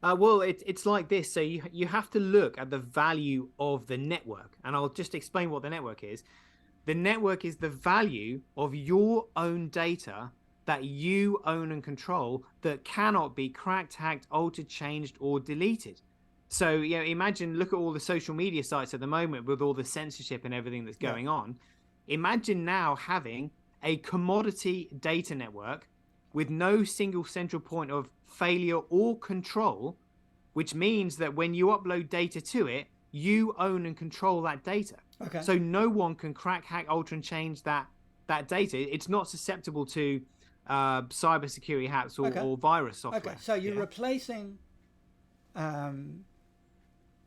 Well, it's like this. So you have to look at the value of the network. And I'll just explain what the network is. The network is the value of your own data that you own and control, that cannot be cracked, hacked, altered, changed, or deleted. So, imagine, look at all the social media sites at the moment with all the censorship and everything that's going on. Imagine now having a commodity data network with no single central point of failure or control, which means that when you upload data to it, you own and control that data. Okay. So no one can crack, hack, alter, and change that data. It's not susceptible to cybersecurity hacks or virus software. Okay, so you're replacing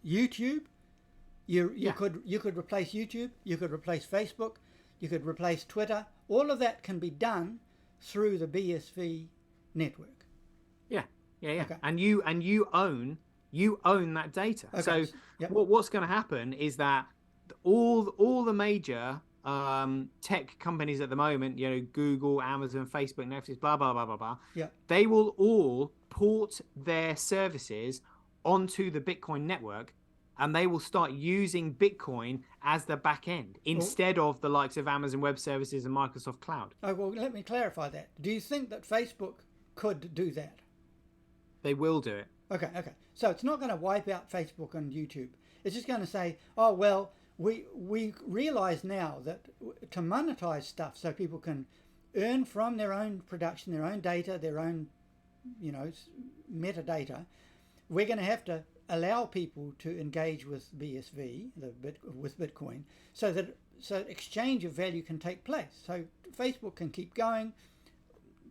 YouTube. You could replace YouTube. You could replace Facebook. You could replace Twitter. All of that can be done through the BSV network. Yeah. Okay. And you own that data. Okay. So what's going to happen is that all the major tech companies at the moment, Google, Amazon, Facebook, Netflix, blah blah blah blah blah, they will all port their services onto the Bitcoin network, and they will start using Bitcoin as the back end instead of the likes of Amazon Web Services and Microsoft Cloud. Oh, well, let me clarify that. Do you think that Facebook could do that? They will do it. Okay. So it's not going to wipe out Facebook and YouTube. It's just going to say, oh, well, we realize now that to monetize stuff so people can earn from their own production, their own data, their own, metadata, we're going to have to allow people to engage with BSV, with Bitcoin, so exchange of value can take place. So Facebook can keep going,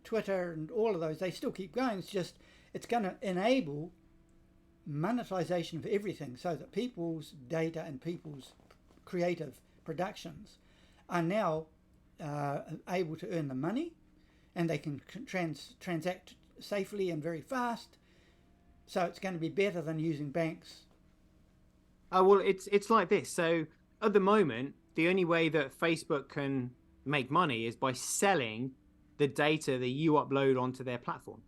Twitter and all of those, they still keep going. It's going to enable monetization of everything, so that people's data and people's creative productions are now able to earn the money, and they can transact safely and very fast. So it's going to be better than using banks Well, it's like this. So at the moment, the only way that Facebook can make money is by selling the data that you upload onto their platform.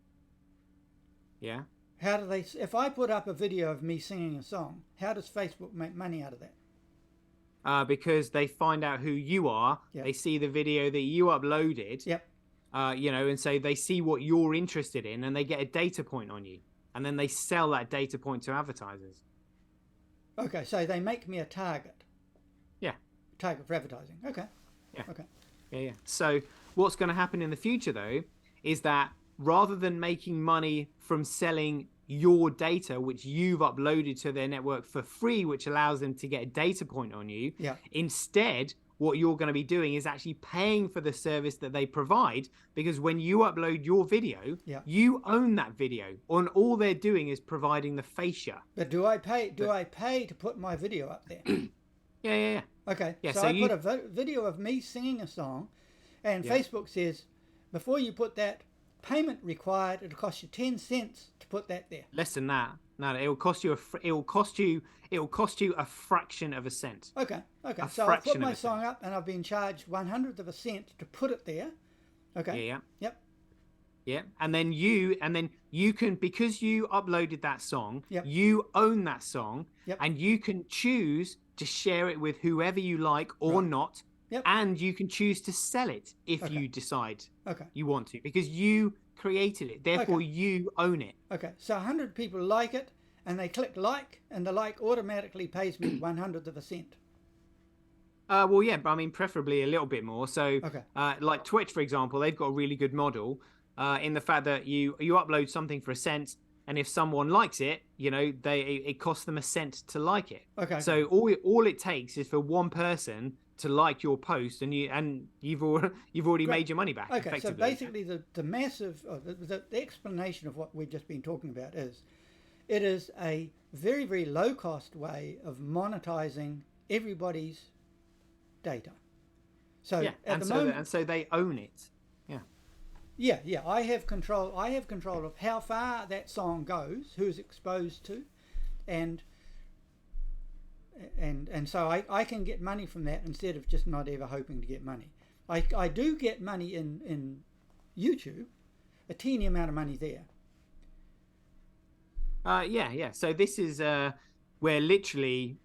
Yeah. How do they? If I put up a video of me singing a song, how does Facebook make money out of that? Because they find out who you are. Yep. They see the video that you uploaded. Yep. And so they see what you're interested in, and they get a data point on you, and then they sell that data point to advertisers. Okay, so they make me a target. Yeah. Target for advertising. Okay. Yeah. Okay. Yeah. So what's going to happen in the future, though, is that rather than making money from selling your data, which you've uploaded to their network for free, which allows them to get a data point on you, instead, what you're going to be doing is actually paying for the service that they provide, because when you upload your video, you own that video, and all they're doing is providing the fascia. But do I pay? Do I pay to put my video up there? Yeah. Okay. Yeah, so I put a video of me singing a song, and Facebook says, before you put that, payment required. It'll cost you 10 cents to put that there. Less than that. No, it will cost you a fraction of a cent. Okay. So I put my song up, and I've been charged 1/100 of a cent to put it there. Okay. Yeah. Yeah, and then you can, because you uploaded that song, you own that song, and you can choose to share it with whoever you like or not, and you can choose to sell it if you decide you want to, because you created it, therefore you own it. Okay, so 100 people like it, and they click like, and the like automatically pays me 1/100 of a cent. Well, yeah, but I mean, preferably a little bit more. So, like Twitch, for example, they've got a really good model in the fact that you upload something for a cent, and if someone likes it, it costs them a cent to like it. Okay. So all it takes is for one person to like your post, and you've already made your money back. Okay. So basically, the massive the explanation of what we've just been talking about is, it is a very, very low cost way of monetizing everybody's data. So at the moment, and so they own it. Yeah. I have control of how far that song goes, who's exposed to, and so I can get money from that instead of just not ever hoping to get money. I do get money in YouTube, a teeny amount of money there. Yeah. So this is where literally,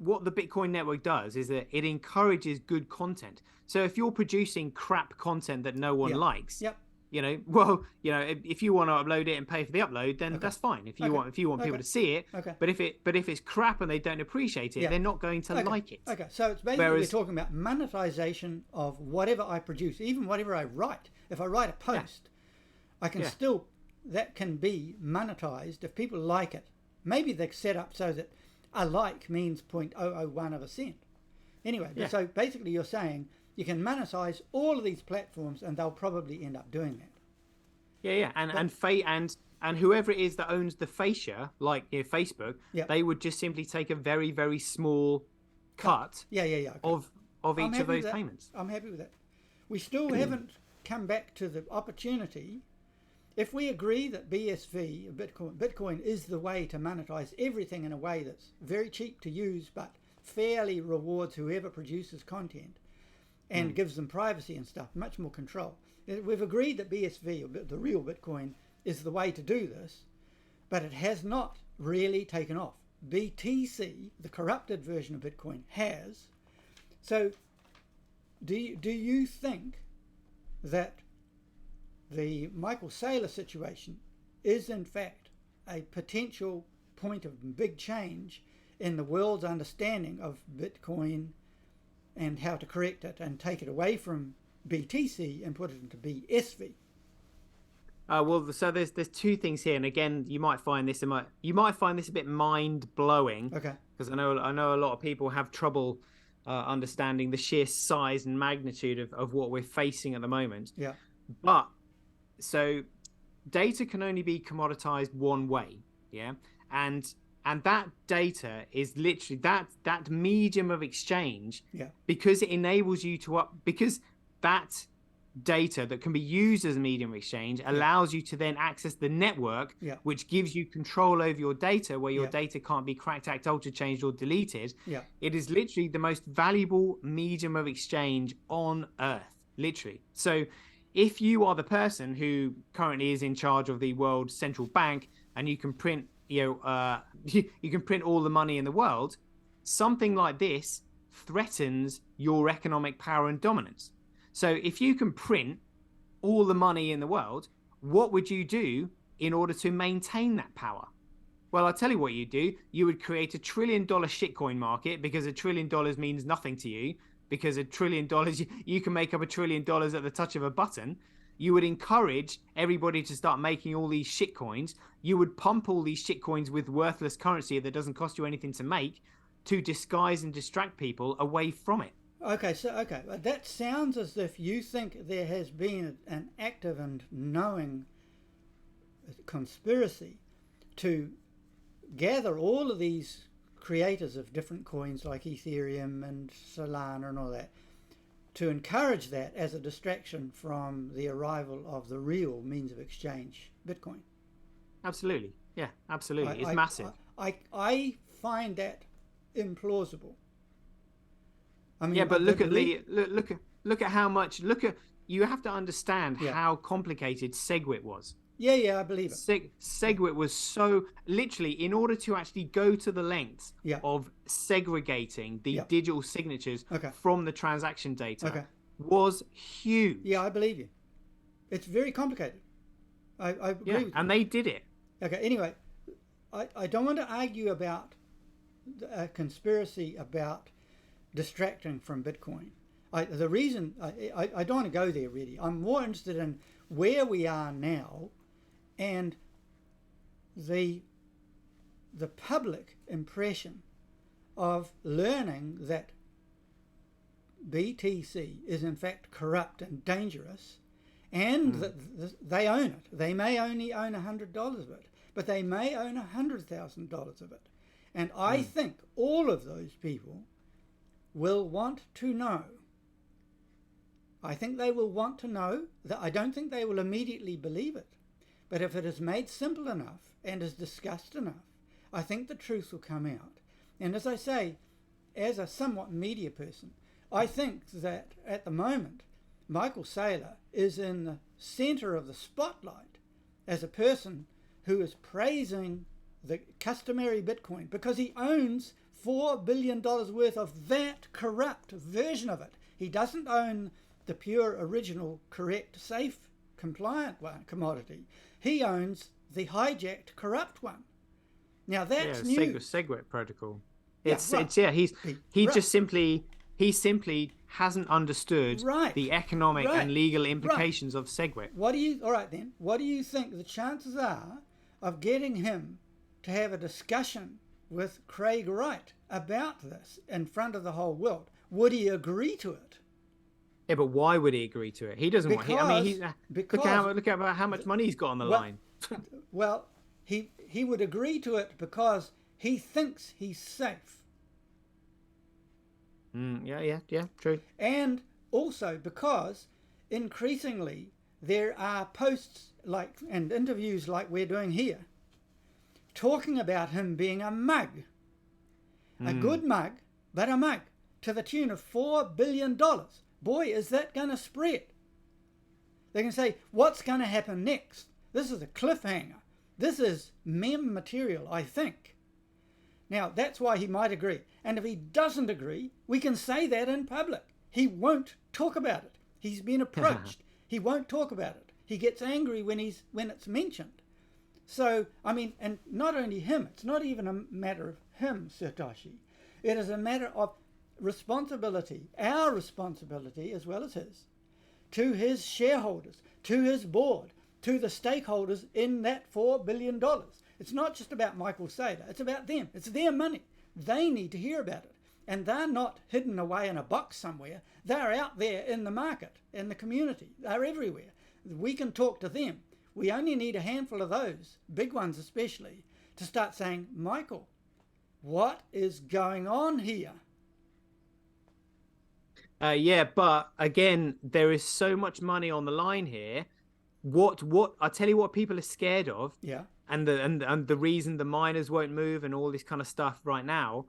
what the Bitcoin network does is that it encourages good content. So if you're producing crap content that no one likes, if you want to upload it and pay for the upload, then that's fine. If you want people to see it, but if it's crap and they don't appreciate it, they're not going to like it. Okay, so it's basically we're talking about monetization of whatever I produce, even whatever I write. If I write a post, I can still, that can be monetized if people like it. Maybe they're set up so that a like means 0.001 of a cent. Anyway, so basically you're saying you can monetize all of these platforms, and they'll probably end up doing that. Yeah, and whoever it is that owns the fascia, like Facebook, they would just simply take a very, very small cut of each of those payments. I'm happy with that. We still haven't come back to the opportunity. If we agree that BSV, Bitcoin is the way to monetize everything in a way that's very cheap to use, but fairly rewards whoever produces content and gives them privacy and stuff, much more control. We've agreed that BSV, or the real Bitcoin, is the way to do this, but it has not really taken off. BTC, the corrupted version of Bitcoin, has. So do you think that the Michael Saylor situation is in fact a potential point of big change in the world's understanding of Bitcoin and how to correct it and take it away from BTC and put it into BSV? Well, so there's two things here, and again, you might find this a bit mind blowing. Okay. Because I know a lot of people have trouble understanding the sheer size and magnitude of what we're facing at the moment. Yeah. But so data can only be commoditized one way. Yeah. And that data is literally that medium of exchange, because it enables you to because that data that can be used as a medium of exchange allows you to then access the network, which gives you control over your data, where your data can't be cracked, hacked, altered, changed, or deleted. It is literally the most valuable medium of exchange on earth, literally. So if you are the person who currently is in charge of the world central bank and you can print, you can print all the money in the world, something like this threatens your economic power and dominance. So if you can print all the money in the world, what would you do in order to maintain that power? Well, I'll tell you what you do. You would create $1 trillion shitcoin market, because $1 trillion means nothing to you, because $1 trillion, you can make up $1 trillion at the touch of a button. You would encourage everybody to start making all these shitcoins. You would pump all these shitcoins with worthless currency that doesn't cost you anything to make, to disguise and distract people away from it. Okay, that sounds as if you think there has been an active and knowing conspiracy to gather all of these creators of different coins like Ethereum and Solana and all that, to encourage that as a distraction from the arrival of the real means of exchange, Bitcoin. Absolutely. Yeah, absolutely. It's massive. I find that implausible. I mean, yeah, but look at how much. You have to understand how complicated SegWit was. Yeah, I believe it. SegWit was so, literally, in order to actually go to the lengths of segregating the digital signatures from the transaction data was huge. Yeah, I believe you. It's very complicated. I agree with you. And they did it. Okay, anyway, I don't want to argue about a conspiracy about distracting from Bitcoin. The reason I don't want to go there really. I'm more interested in where we are now, and the public impression of learning that BTC is in fact corrupt and dangerous, and that they own it. They may only own $100 of it, but they may own $100,000 of it. And I think all of those people will want to know. I think they will want to know. That I don't think they will immediately believe it. But if it is made simple enough and is discussed enough, I think the truth will come out. And as I say, as a somewhat media person, I think that at the moment, Michael Saylor is in the center of the spotlight as a person who is praising the customary Bitcoin because he owns $4 billion worth of that corrupt version of it. He doesn't own the pure, original, correct, safe, compliant one commodity. He owns the hijacked, corrupt one. Now that's new. SegWit protocol. He simply hasn't understood the economic and legal implications of SegWit. What do you think the chances are of getting him to have a discussion with Craig Wright about this in front of the whole world? Would he agree to it? Yeah, but why would he agree to it? He doesn't want. Look at how much money he's got on the line. Well, he would agree to it because he thinks he's safe. Yeah, true. And also because increasingly there are posts and interviews like we're doing here, talking about him being a mug, a good mug, but a mug, to the tune of $4 billion. Boy, is that going to spread. They can say, what's going to happen next? This is a cliffhanger. This is meme material, I think. Now, that's why he might agree. And if he doesn't agree, we can say that in public. He won't talk about it. He's been approached. He won't talk about it. He gets angry when it's mentioned. So, I mean, and not only him, it's not even a matter of him, Satoshi. It is a matter of responsibility, our responsibility as well as his, to his shareholders, to his board, to the stakeholders in that $4 billion. It's not just about Michael Saylor. It's about them. It's their money. They need to hear about it. And they're not hidden away in a box somewhere. They're out there in the market, in the community. They're everywhere. We can talk to them. We only need a handful of those, big ones especially, to start saying, Michael, what is going on here? Yeah, but again, there is so much money on the line here. What I tell you what people are scared of, Yeah. and the reason the miners won't move and all this kind of stuff right now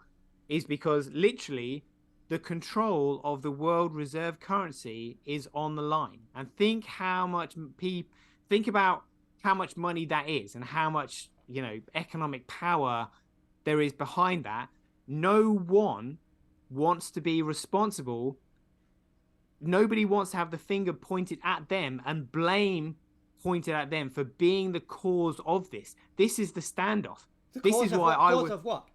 is because literally the control of the world reserve currency is on the line. And think how much people think about how much money that is and how much, economic power there is behind that. No one wants to be responsible. Nobody wants to have the finger pointed at them and blame pointed at them for being the cause of this. This is the standoff. The This cause is of why what? I Cause would of what?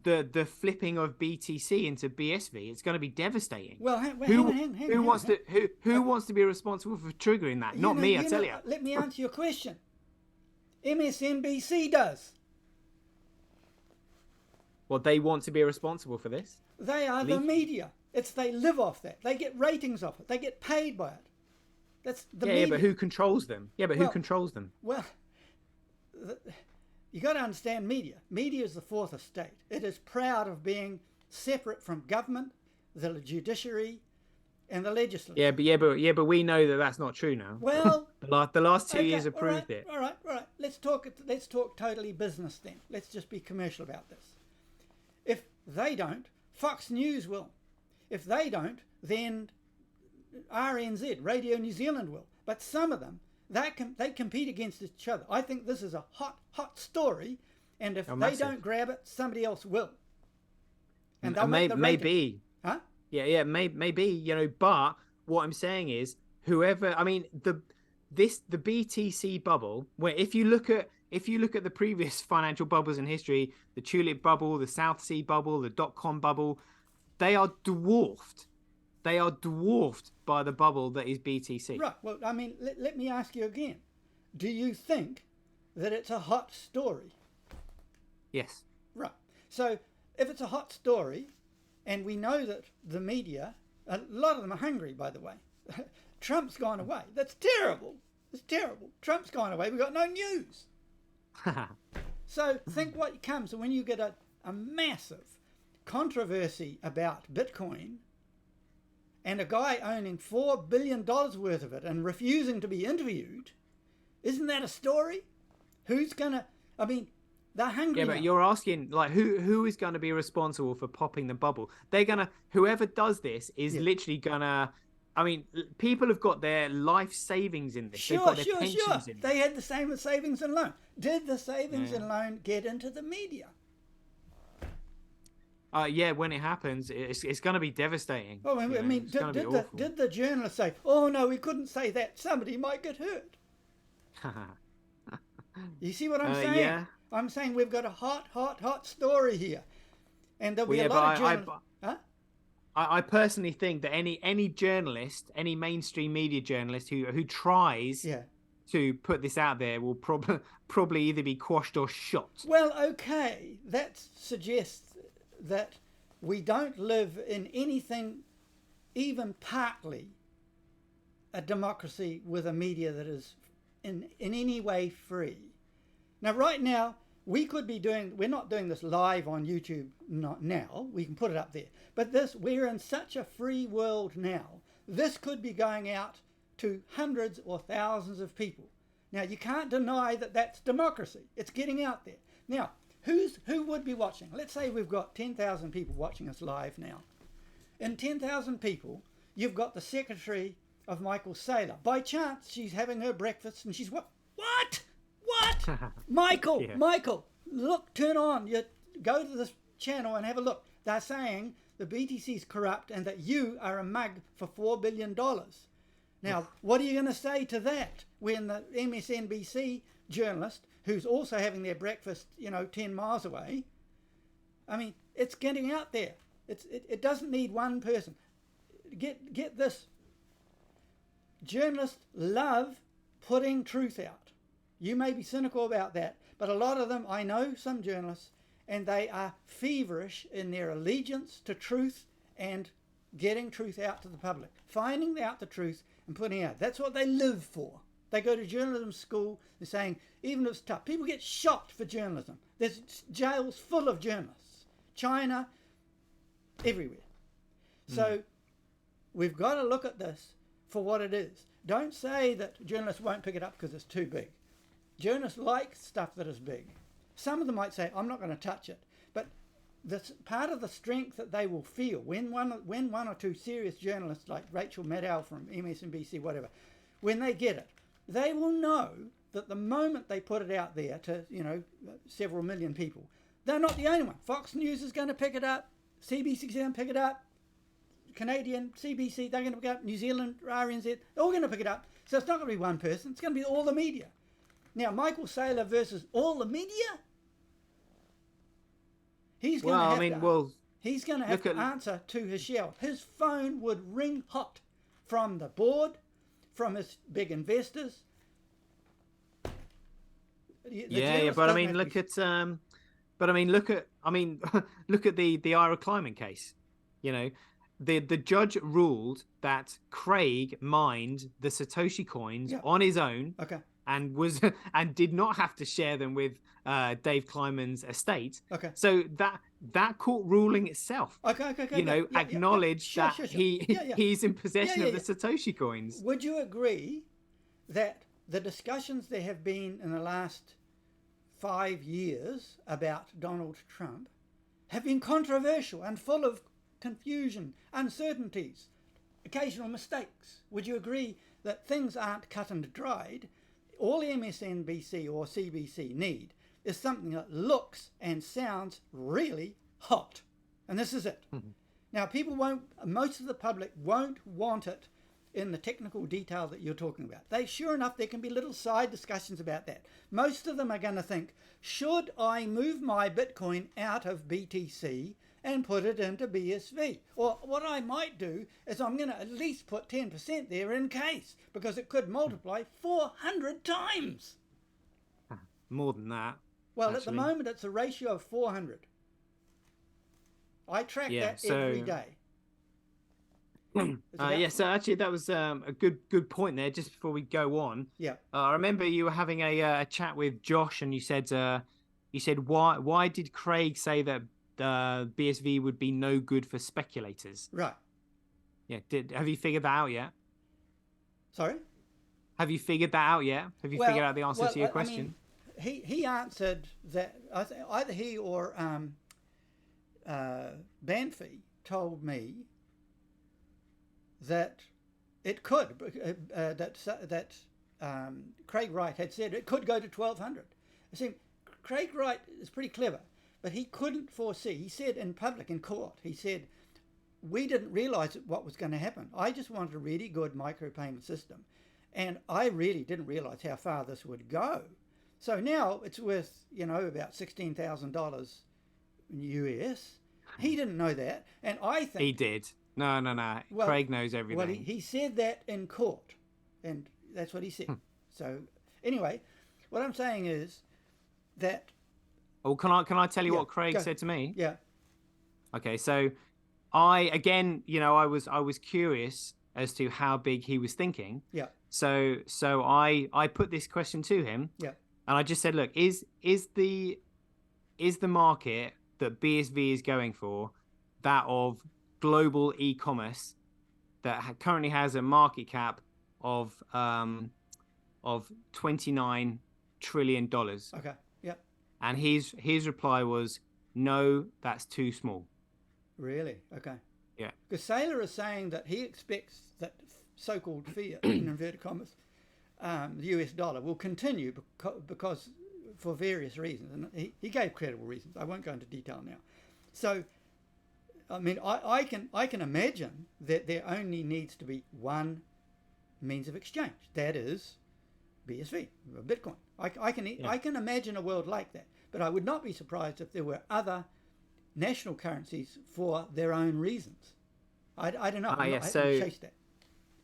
the flipping of BTC into BSV. It's going to be devastating. Well, hang who on, wants to who wants to be responsible for triggering that? Not me, I tell you. Let me answer your question. MSNBC does. Well, they want to be responsible for this. They are the media. They live off that. They get ratings off it. They get paid by it. That's the media. Yeah, but who controls them? Yeah, but who controls them? Well, you got to understand media. Media is the fourth estate. It is proud of being separate from government, the judiciary, and the legislature. But we know that that's not true now. Well, the last 2 years have all proved right, it. All right. Let's talk totally business then. Let's just be commercial about this. If they don't, Fox News will. If they don't, then RNZ, Radio New Zealand will. But some of them, they compete against each other. I think this is a hot story, and if they don't grab it, somebody else will. And they'll make the ratings. Maybe. Huh? Yeah, maybe, but what I'm saying is whoever, I mean, the BTC bubble, where if you look at the previous financial bubbles in history, the tulip bubble, the South Sea bubble, the dot-com bubble, they are dwarfed. They are dwarfed by the bubble that is BTC. Right. Well, I mean, let me ask you again. Do you think that it's a hot story? Yes. Right. So if it's a hot story, and we know that the media, a lot of them are hungry, by the way. Trump's gone away. That's terrible. It's terrible. Trump's gone away. We've got no news. So think what comes when you get a massive controversy about Bitcoin and a guy owning $4 billion worth of it and refusing to be interviewed. Isn't that a story? Who's going to... I mean, they're hungry. Yeah, but you're asking, like, who is going to be responsible for popping the bubble? They're going to... Whoever does this is literally going to... I mean, people have got their life savings in this. They've got their pensions in They had the same with savings and loan. Did the savings and loan get into the media? Yeah, when it happens, it's going to be devistating. Oh, I mean, did the journalist say, "Oh no, we couldn't say that. Somebody might get hurt"? You see what I'm saying? Yeah. I'm saying we've got a hot story here, and there'll be a lot of journalists. I personally think that any journalist, any mainstream media journalist who tries to put this out there will probably either be quashed or shot. Well, okay, that suggests that we don't live in anything even partly a democracy with a media that is in any way free. Now, right now, we could be we're not doing this live on YouTube now, we can put it up there, but we're in such a free world now, this could be going out to hundreds or thousands of people. Now, you can't deny that that's democracy. It's getting out there. Now, who would be watching? Let's say we've got 10,000 people watching us live now. In 10,000 people, you've got the secretary of Michael Saylor. By chance, she's having her breakfast and she's what? Michael, look, turn on. You go to this channel and have a look. They're saying the BTC is corrupt and that you are a mug for $4 billion. Now, what are you going to say to that when the MSNBC journalist, who's also having their breakfast, 10 miles away, I mean, it's getting out there. It doesn't need one person. Get this. Journalists love putting truth out. You may be cynical about that, but a lot of them, I know some journalists, and they are feverish in their allegiance to truth and getting truth out to the public. Finding out the truth and putting it out. That's what they live for. They go to journalism school. They're saying, even if it's tough, people get shot for journalism. There's jails full of journalists. China, everywhere. So we've got to look at this for what it is. Don't say that journalists won't pick it up because it's too big. Journalists like stuff that is big. Some of them might say, I'm not going to touch it. But this part of the strength that they will feel when one or two serious journalists like Rachel Maddow from MSNBC, whatever, when they get it, they will know that the moment they put it out there to, several million people, they're not the only one. Fox News is going to pick it up. CBC is going to pick it up. Canadian, CBC, they're going to pick it up. New Zealand, RNZ, they're all going to pick it up. So it's not going to be one person. It's going to be all the media. Now, Michael Saylor versus all the media? He's going to have to answer to his shareholders. His phone would ring hot from the board, from his big investors. But I mean, look at the Ira Kleiman case. The judge ruled that Craig mined the Satoshi coins on his own, and did not have to share them with Dave Kleiman's estate. So that court ruling itself, acknowledged that he's in possession of the Satoshi coins. Would you agree that the discussions there have been in the last 5 years about Donald Trump have been controversial and full of confusion, uncertainties, occasional mistakes? Would you agree that things aren't cut and dried? All MSNBC or CBC need is something that looks and sounds really hot. And this is it. Now, most of the public won't want it in the technical detail that you're talking about. Sure enough, there can be little side discussions about that. Most of them are going to think, should I move my Bitcoin out of BTC and put it into BSV? Or what I might do is I'm going to at least put 10% there in case, because it could multiply 400 times. More than that. Well, actually, at the moment, it's a ratio of 400. I track that every day. So actually that was a good point there. Just before we go on, I remember you were having a chat with Josh, and you said why did Craig say that BSV would be no good for speculators? Right. Yeah. Have you figured that out yet? Sorry. Have you figured that out yet? Have you figured out the answer to your question? I mean, he answered that. Either he or Banfi told me that it could, that Craig Wright had said it could go to 1,200. See, Craig Wright is pretty clever, but he couldn't foresee. He said in public, in court, he said, we didn't realize what was going to happen. I just wanted a really good micropayment system, and I really didn't realize how far this would go. So now it's worth, about $16,000 US. He didn't know that, and I think he did. No. Well, Craig knows everything. Well, he said that in court, and that's what he said. So anyway, what I'm saying is that. Oh, can I tell you what Craig said to me? Yeah. Okay, so I was curious as to how big he was thinking. Yeah. So I put this question to him. Yeah. And I just said, look, is the market that BSV is going for that of global e-commerce that currently has a market cap of $29 trillion? Okay. Yeah. And his reply was, no, that's too small. Really? Okay. Yeah. Because Saylor is saying that he expects that so-called fiat, in inverted commas, the US dollar will continue because for various reasons. And he gave credible reasons. I won't go into detail now. So, I mean, I can imagine that there only needs to be one means of exchange. That is BSV, Bitcoin. I can imagine a world like that. But I would not be surprised if there were other national currencies for their own reasons. I don't know. I haven't chased that.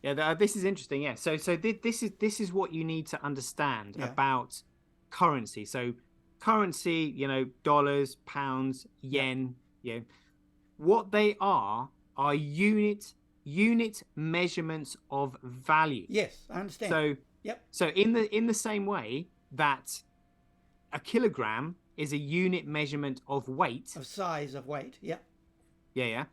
Yeah, this is interesting. Yeah, so this is what you need to understand about currency. So currency, dollars, pounds, yen, what they are unit measurements of value. Yes, I understand. So so in the same way that a kilogram is a unit measurement of weight, of size of weight. Yeah.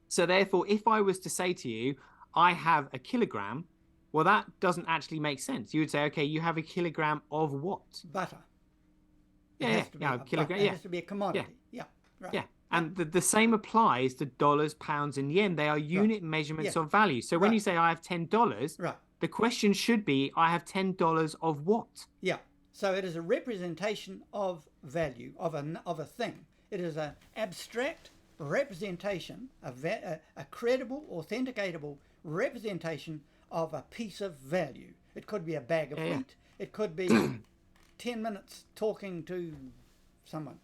So therefore, if I was to say to you, I have a kilogram, well, that doesn't actually make sense. You would say, okay, you have a kilogram of what? Butter. It Yeah, has to be yeah, a kilogram. It Yeah, has to be a commodity. Yeah, right. yeah. And the same applies to dollars, pounds, and yen. They are unit measurements of value. So when you say I have $10, right. the question should be, I have $10 of what? Yeah. So it is a representation of value, of a thing. It is an abstract representation, a credible, authenticatable representation of a piece of value. It could be a bag of wheat. It could be 10 minutes talking to someone.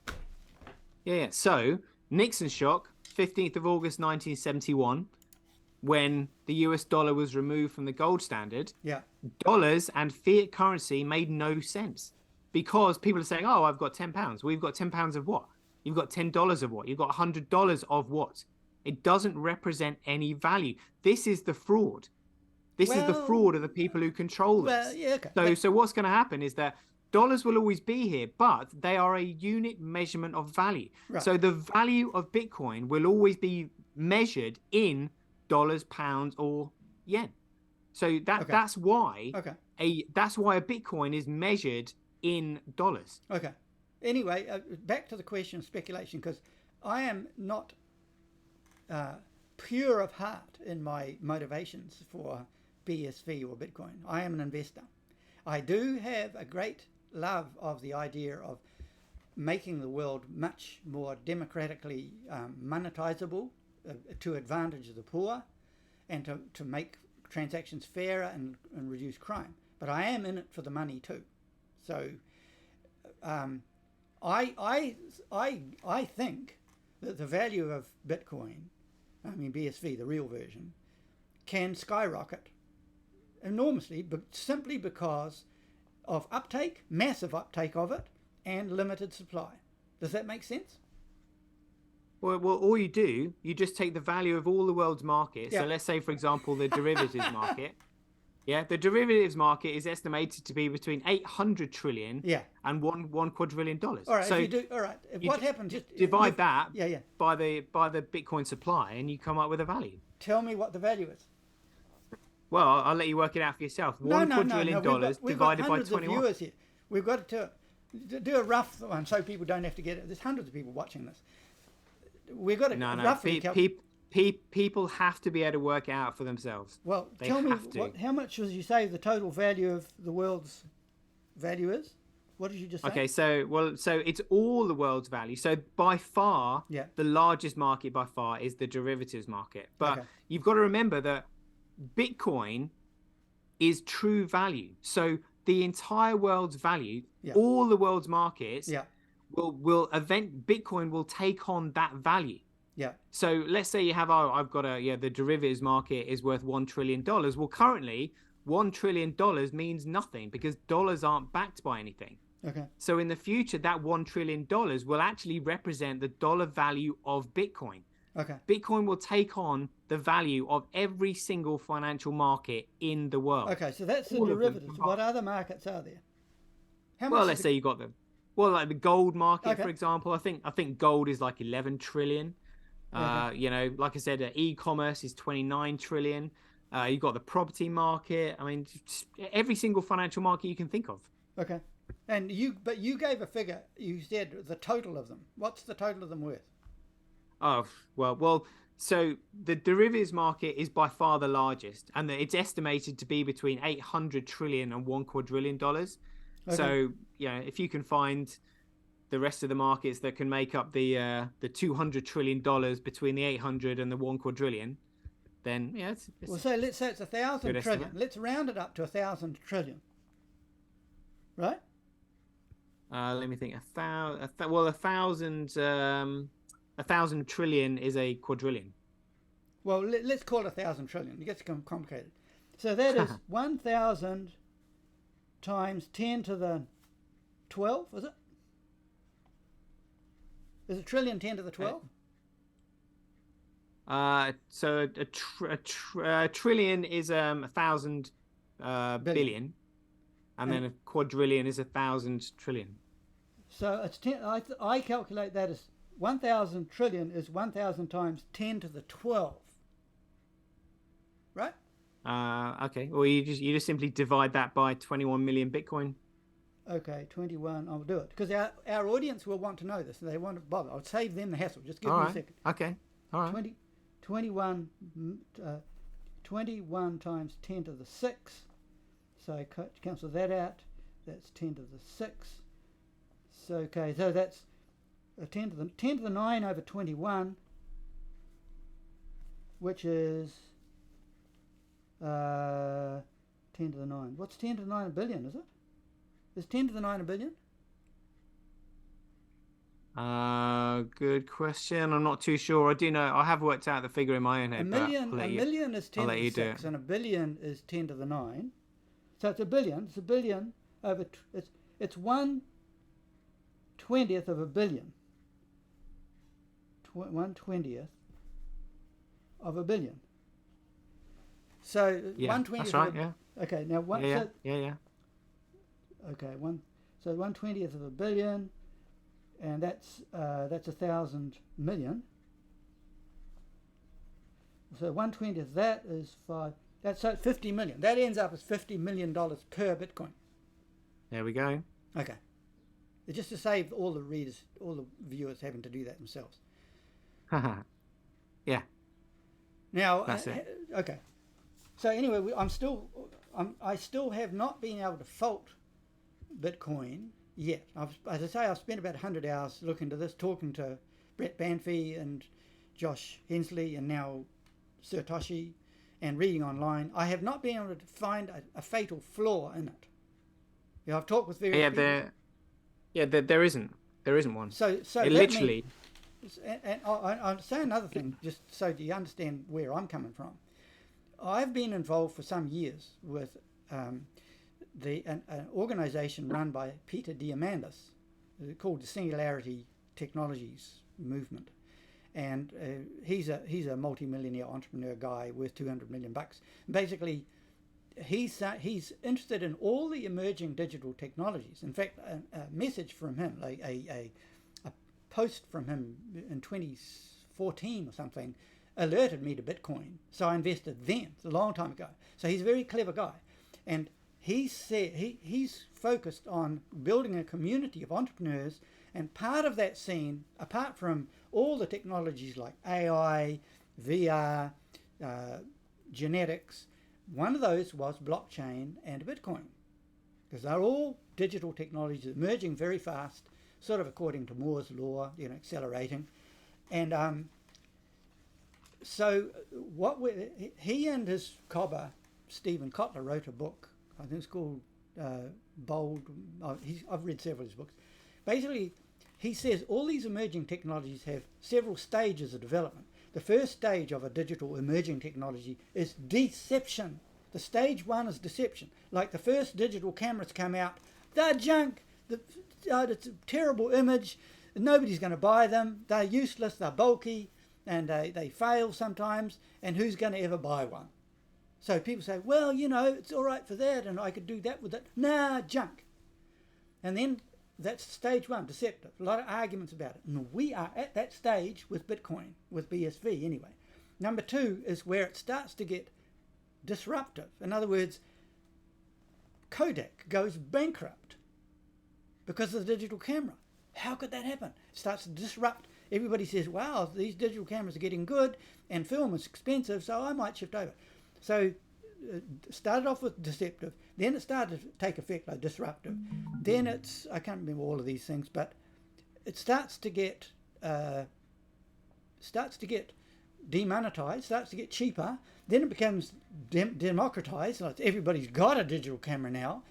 Yeah. So Nixon shock, 15th of August 1971, when the US dollar was removed from the gold standard. Yeah. Dollars and fiat currency made no sense because people are saying, oh, I've got £10. We've got £10 of what? You've got $10 of what? You've got $100 of what? It doesn't represent any value. This is the fraud. This is the fraud of the people who control this. Yeah, okay. So what's going to happen is that dollars will always be here, but they are a unit measurement of value. Right. So the value of Bitcoin will always be measured in dollars, pounds, or yen. So that's why a Bitcoin is measured in dollars. Okay. Anyway, back to the question of speculation, because I am not pure of heart in my motivations for BSV or Bitcoin. I am an investor. I do have a great love of the idea of making the world much more democratically monetizable to advantage of the poor, and to make transactions fairer and reduce crime. But I am in it for the money too. So I think that the value of Bitcoin, I mean BSV, the real version, can skyrocket enormously, but simply because of uptake, massive uptake of it, and limited supply. Does that make sense? Well, all you do, you just take the value of all the world's markets. Yeah. So let's say, for example, the derivatives market. Yeah, the derivatives market is estimated to be between 800 trillion and one quadrillion dollars. All right. So if you do, all right. What happens? Just divide that Yeah. by the Bitcoin supply, and you come up with a value. Tell me what the value is. Well, I'll let you work it out for yourself. $1 quadrillion divided by 21. Viewers here. We've got to do a rough one so people don't have to get it. There's hundreds of people watching this. We've got to roughly people have to be able to work it out for themselves. Well, they tell me, have to. how much did you say the total value of the world's value is? What did you just say? Okay, so it's all the world's value. So by far, the largest market by far is the derivatives market. But you've got to remember that Bitcoin is true value. So the entire world's value, all the world's markets, Bitcoin will take on that value. Yeah. So let's say you have, I've got the derivatives market is worth $1 trillion. Well, currently $1 trillion means nothing because dollars aren't backed by anything. Okay. So in the future, that $1 trillion will actually represent the dollar value of Bitcoin. Okay. Bitcoin will take on the value of every single financial market in the world. Okay, so that's the derivatives. What other markets are there? Well, let's say you got like the gold market, for example. I think gold is like 11 trillion. You know, like I said, e-commerce is 29 trillion. You've got the property market. I mean, every single financial market you can think of. Okay. And you gave a figure. You said the total of them. What's the total of them worth? Oh, well, so the derivatives market is by far the largest, and it's estimated to be between 800 trillion and $1 quadrillion. Okay. So, if you can find the rest of the markets that can make up the $200 trillion between the 800 and the 1 quadrillion, then it's well, so let's say it's 1,000 trillion. Estimate. Let's round it up to 1,000 trillion. Right? Let me think. 1,000 trillion is a quadrillion. Well, let's call it 1,000 trillion. It gets complicated. So that is 1,000 times 10 to the 12, is it? Is a trillion 10 to the 12? So a trillion is 1,000 billion, and then a quadrillion is 1,000 trillion. So it's 10. I calculate that as 1,000 trillion is 1,000 times 10 to the 12. right? Okay. Well, you just simply divide that by 21 million Bitcoin. Okay, 21. I'll do it because our audience will want to know this. They want to bother. I'll save them the hassle. Just give All me a right. second. Okay. All right. 21, 21 times 10 to the 6. So I cancel that out. That's 10 to the 6. So okay, so that's 10 to the 9 over 21, which is 10 to the 9. What's 10 to the 9 a billion, is it? Is 10 to the 9 a billion? Good question. I'm not too sure. I do know I have worked out the figure in my own head, but A million is 10 to the 6, and a billion is 10 to the 9. So it's a billion. It's a billion over. It's 1/20th of a billion. 1/20th of a billion. So Yeah, 1/20th. that's right. Yeah. Okay. Now one. Yeah. So, Yeah. okay. So 1/20th of a billion, and that's 1,000 million. So 1/20th. That is 5. That's 50 million. That ends up as $50 million per Bitcoin. There we go. Okay. It's just to save all the readers, all the viewers having to do that themselves. Yeah. Now, That's it. Okay. So anyway, I still have not been able to fault Bitcoin yet. As I say, I've spent about 100 hours looking into this, talking to Brett Banfi and Josh Hensley and now Satoshi, and reading online. I have not been able to find a fatal flaw in it. You know, I've talked with various people. There isn't one. So it that literally. And I'll say another thing, just so you understand where I'm coming from. I've been involved for some years with an organisation run by Peter Diamandis called the Singularity Technologies Movement, and he's a multi-millionaire entrepreneur guy worth $200 million. Basically, he's interested in all the emerging digital technologies. In fact, a message from him, like a post from him in 2014 or something, alerted me to Bitcoin. So I invested then. It's a long time ago. So he's a very clever guy, and he said he's focused on building a community of entrepreneurs. And part of that scene, apart from all the technologies like AI, VR, genetics, one of those was blockchain and Bitcoin, because they're all digital technologies emerging very fast, sort of according to Moore's law, accelerating. And so he and his cobber, Stephen Kotler, wrote a book. I think it's called Bold. I've read several of his books. Basically, he says all these emerging technologies have several stages of development. The first stage of a digital emerging technology is deception. The stage one is deception. Like the first digital cameras come out, they're junk. It's a terrible image. Nobody's going to buy them. They're useless. They're bulky, and they fail sometimes. And who's going to ever buy one? So people say, well, it's all right for that, and I could do that with it. Nah, junk. And then that's stage one, deceptive. A lot of arguments about it. And we are at that stage with Bitcoin, with BSV anyway. Number two is where it starts to get disruptive. In other words, Kodak goes bankrupt because of the digital camera. How could that happen? It starts to disrupt. Everybody says, wow, these digital cameras are getting good and film is expensive, so I might shift over. So started off with deceptive, then it started to take effect like disruptive. Then I can't remember all of these things, but it starts to get demonetized, starts to get cheaper. Then it becomes democratized, like everybody's got a digital camera now,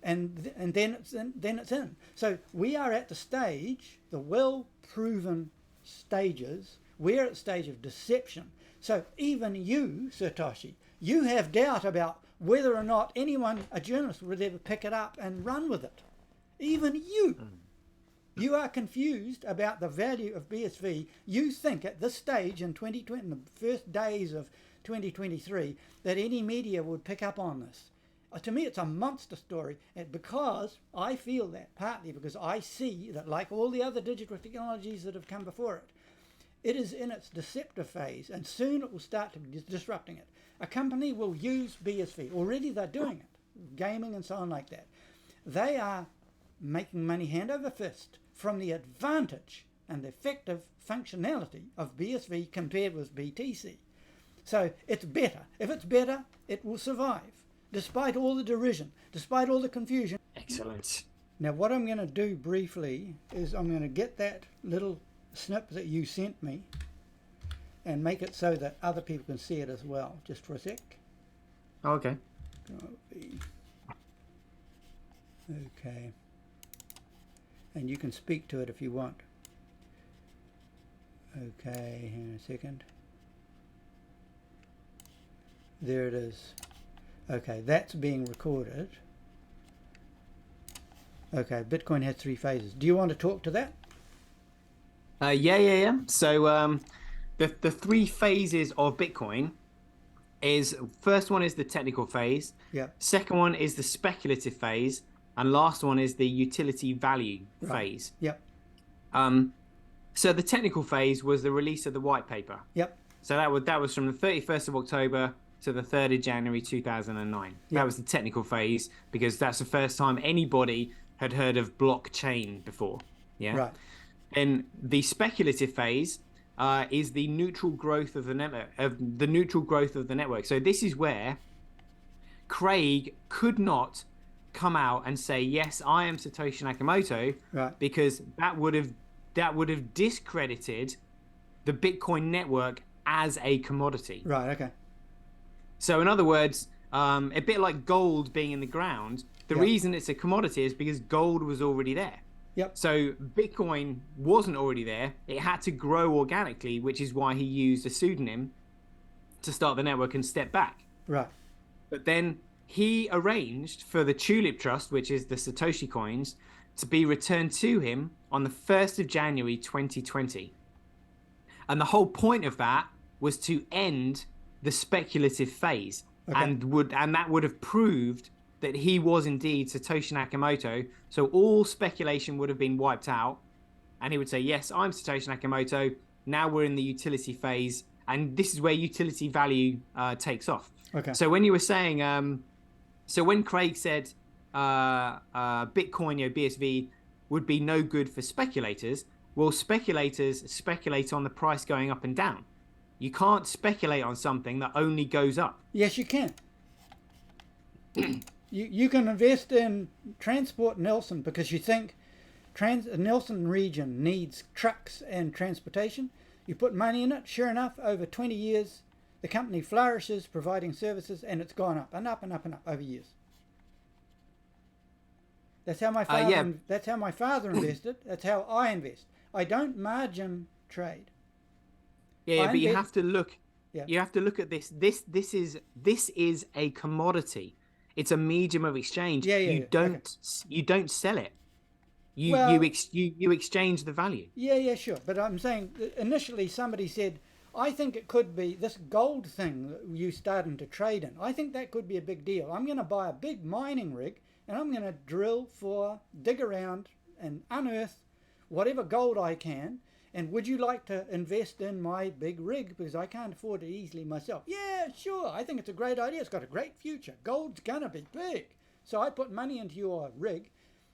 and then it's in. So we are at the stage, the well-proven stages. We're at the stage of deception. So even you, Satoshi, you have doubt about whether or not anyone, a journalist, would ever pick it up and run with it. Even you. You are confused about the value of BSV. You think at this stage in 2020, in the first days of 2023, that any media would pick up on this. To me, it's a monster story, because I feel that, partly because I see that, like all the other digital technologies that have come before it, it is in its deceptive phase, and soon it will start to be disrupting it. a company will use BSV. Already they're doing it, gaming and so on like that. They are making money hand over fist from the advantage and the effective functionality of BSV compared with BTC. So it's better. If it's better, it will survive, despite all the derision, despite all the confusion. Excellent. Now what I'm going to do briefly is I'm going to get that little snip that you sent me and make it so that other people can see it as well. Just for a sec. Okay. Okay. And you can speak to it if you want. Okay, hang on a second. There it is. Okay, that's being recorded. Okay, Bitcoin has 3 phases. Do you want to talk to that? Yeah. So the 3 phases of Bitcoin is, first one is the technical phase. Yeah. Second one is the speculative phase, and last one is the utility value phase. Yep. So the technical phase was the release of the white paper. Yep. So that was from the 31st of October to the 3rd of January 2009. Yep. That was the technical phase, because that's the first time anybody had heard of blockchain before. Yeah. Right. And the speculative phase is the neutral growth of the network. So this is where Craig could not come out and say, yes, I am Satoshi Nakamoto, Right. because that would have discredited the Bitcoin network as a commodity. Right, okay. So in other words, a bit like gold being in the ground, the Yep. reason it's a commodity is because gold was already there. Yep. So Bitcoin wasn't already there. It had to grow organically, which is why he used a pseudonym to start the network and step back. Right. But then he arranged for the Tulip Trust, which is the Satoshi coins, to be returned to him on the 1st of January 2020. And the whole point of that was to end the speculative phase. Okay. And that would have proved that he was indeed Satoshi Nakamoto. So all speculation would have been wiped out. And he would say, yes, I'm Satoshi Nakamoto. Now we're in the utility phase. And this is where utility value takes off. Okay. So when you were saying, so when Craig said Bitcoin, BSV would be no good for speculators, well, speculators speculate on the price going up and down. You can't speculate on something that only goes up. Yes, you can. You can invest in Transport Nelson because you think Nelson region needs trucks and transportation. You put money in it. Sure enough, over 20 years, the company flourishes, providing services, and it's gone up and up and up and up over years. That's how my father. That's how my father invested. That's how I invest. I don't margin trade. Yeah, but you have to look. Yeah. You have to look at this. This is a commodity. It's a medium of exchange. You don't sell it. You exchange the value. Yeah, sure. But I'm saying that initially somebody said, I think it could be this gold thing that you starting to trade in. I think that could be a big deal. I'm going to buy a big mining rig and I'm going to dig around and unearth whatever gold I can. And would you like to invest in my big rig? Because I can't afford it easily myself. Yeah, sure. I think it's a great idea. It's got a great future. Gold's going to be big. So I put money into your rig.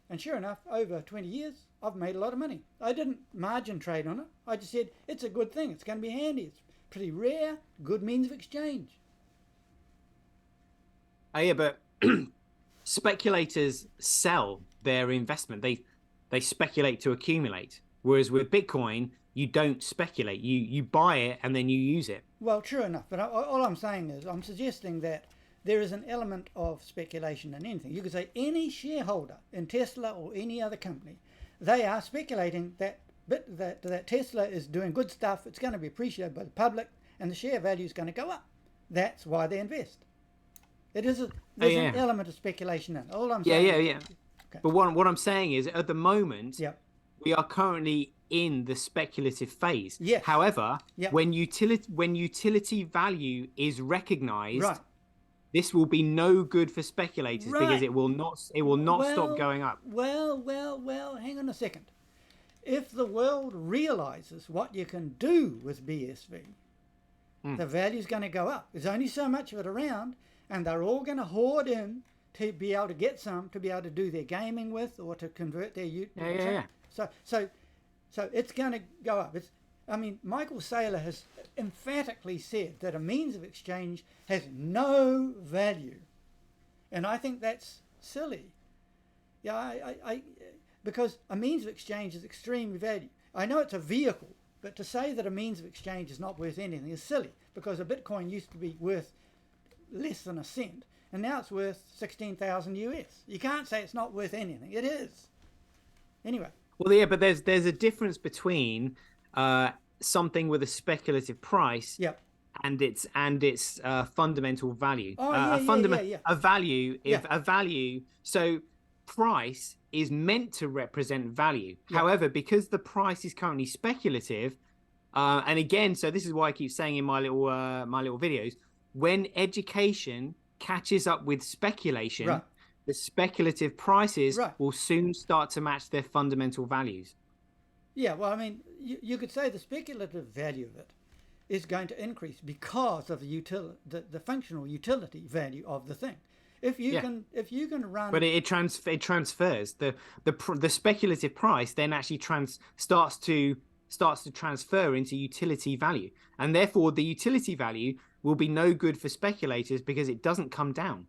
And sure enough, over 20 years, I've made a lot of money. I didn't margin trade on it. I just said, it's a good thing. It's going to be handy. It's pretty rare. Good means of exchange. Oh, yeah, but speculators sell their investment. They speculate to accumulate. Whereas with Bitcoin, you don't speculate. You buy it and then you use it. Well, true enough. But all I'm saying is I'm suggesting that there is an element of speculation in anything. You could say any shareholder in Tesla or any other company, they are speculating that Tesla is doing good stuff. It's going to be appreciated by the public and the share value is going to go up. That's why they invest. There's an element of speculation in it. All I'm saying. Yeah. Okay. But what I'm saying is, at the moment, we are currently in the speculative phase. Yes. However, when utility value is recognized, this will be no good for speculators because it will not stop going up. Well, hang on a second. If the world realizes what you can do with BSV, The value's going to go up. There's only so much of it around, and they're all going to hoard in to be able to get some to be able to do their gaming with or to convert their Yeah. So it's going to go up. I mean, Michael Saylor has emphatically said that a means of exchange has no value, and I think that's silly. Yeah, because a means of exchange is extremely valuable. I know it's a vehicle, but to say that a means of exchange is not worth anything is silly, because a Bitcoin used to be worth less than a cent, and now it's worth 16,000 US. You can't say it's not worth anything. It is. Anyway. Well, yeah, but there's a difference between something with a speculative price Yep. and its fundamental value. Oh, yeah. A value, if Yeah. a value. So price is meant to represent value. Yeah. However, because the price is currently speculative, and again, so this is why I keep saying in my little videos, when education catches up with speculation, Right. the speculative prices Right. will soon start to match their fundamental values. Yeah, well, I mean, you could say the speculative value of it is going to increase because of the functional utility value of the thing. If you can run, But it transfers the speculative price then actually starts to transfer into utility value, and therefore the utility value will be no good for speculators because it doesn't come down.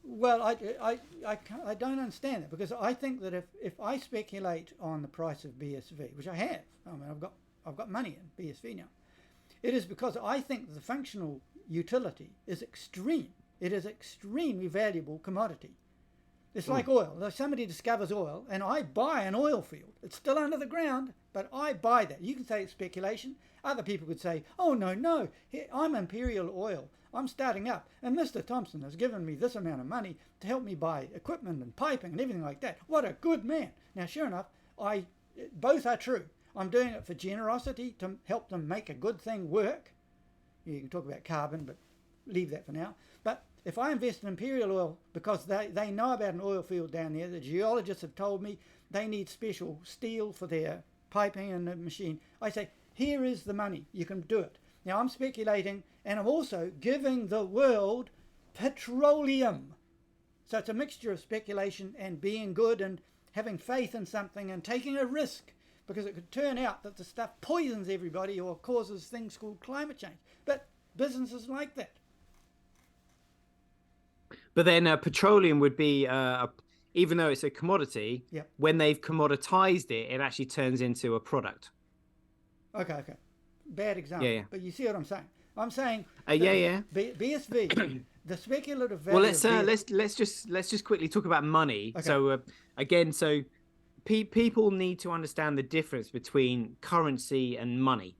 well, I don't understand that, because I think that if I speculate on the price of BSV, which I have, I mean, I've got money in BSV now, it is because I think the functional utility is extreme. It is extremely valuable commodity. It's like oil. If somebody discovers oil and I buy an oil field, it's still under the ground, but I buy that. You can say it's speculation. Other people could say, oh, no, I'm Imperial Oil. I'm starting up, and Mr. Thompson has given me this amount of money to help me buy equipment and piping and everything like that. What a good man. Now, sure enough, both are true. I'm doing it for generosity to help them make a good thing work. You can talk about carbon, but leave that for now. But if I invest in Imperial Oil because they know about an oil field down there, the geologists have told me they need special steel for their piping and the machine, I say, here is the money, you can do it. Now I'm speculating, and I'm also giving the world petroleum. So it's a mixture of speculation and being good and having faith in something and taking a risk, because it could turn out that the stuff poisons everybody or causes things called climate change. But businesses like that. But then petroleum would be, even though it's a commodity, Yep. when they've commoditized it, it actually turns into a product. Okay. Bad example. Yeah. But you see what I'm saying? I'm saying Yeah. BSV, the speculative value. Well, let's just quickly talk about money. Okay. So again, people need to understand the difference between currency and money.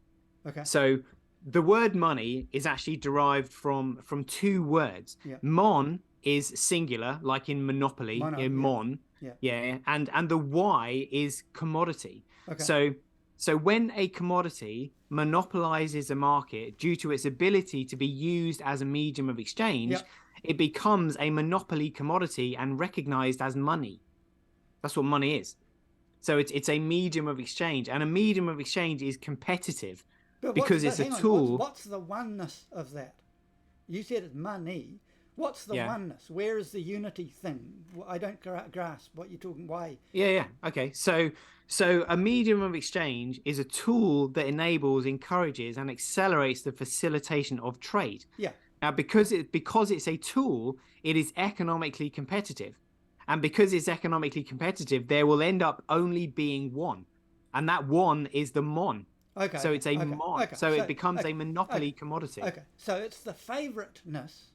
Okay. So the word money is actually derived from two words. Yeah. Mon is singular, like in Monopoly, in Mon. Yeah. And the Y is commodity. Okay. So when a commodity monopolizes a market due to its ability to be used as a medium of exchange, Yep. it becomes a monopoly commodity and recognized as money. That's what money is. So it's a medium of exchange, and a medium of exchange is competitive because it's a tool. What's the oneness of that? You said it's money. What's the Yeah. oneness? Where is the unity thing? I don't grasp what you're talking. Why? Yeah. Okay. So a medium of exchange is a tool that enables, encourages, and accelerates the facilitation of trade. Yeah. Now, because it's a tool, it is economically competitive, and because it's economically competitive, there will end up only being one, and that one is the mon. Okay. So it's a mon. Okay. So it becomes a monopoly commodity. Okay. So it's the favoriteness.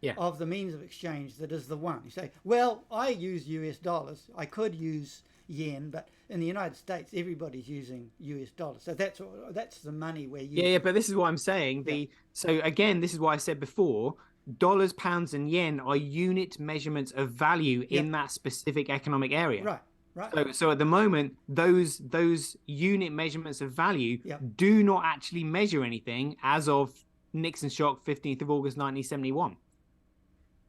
Yeah. Of the means of exchange that is the one. You say, well, I use US dollars. I could use yen, but in the United States, everybody's using US dollars. So that's the money we're using. Yeah, but this is what I'm saying. So again, this is why I said before, dollars, pounds, and yen are unit measurements of value in that specific economic area. Right. So at the moment, those unit measurements of value do not actually measure anything as of Nixon shock, 15th of August, 1971.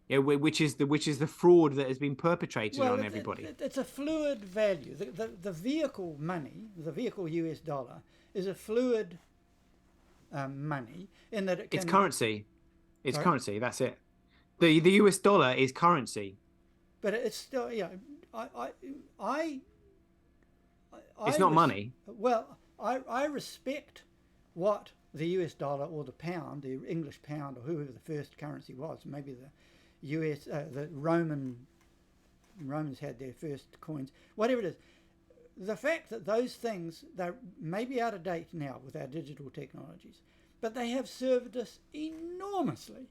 Yeah, which is the fraud that has been perpetrated on everybody. It's a fluid value. The vehicle money, the vehicle US dollar, is a fluid money in that it can... It's currency. It's Sorry? currency. That's it. The US dollar is currency. But it's still, I It's not money. Well, I respect what the US dollar or the pound, the English pound, or whoever the first currency was. Maybe the the Romans had their first coins. Whatever it is, the fact that those things, they're maybe out of date now with our digital technologies, but they have served us enormously.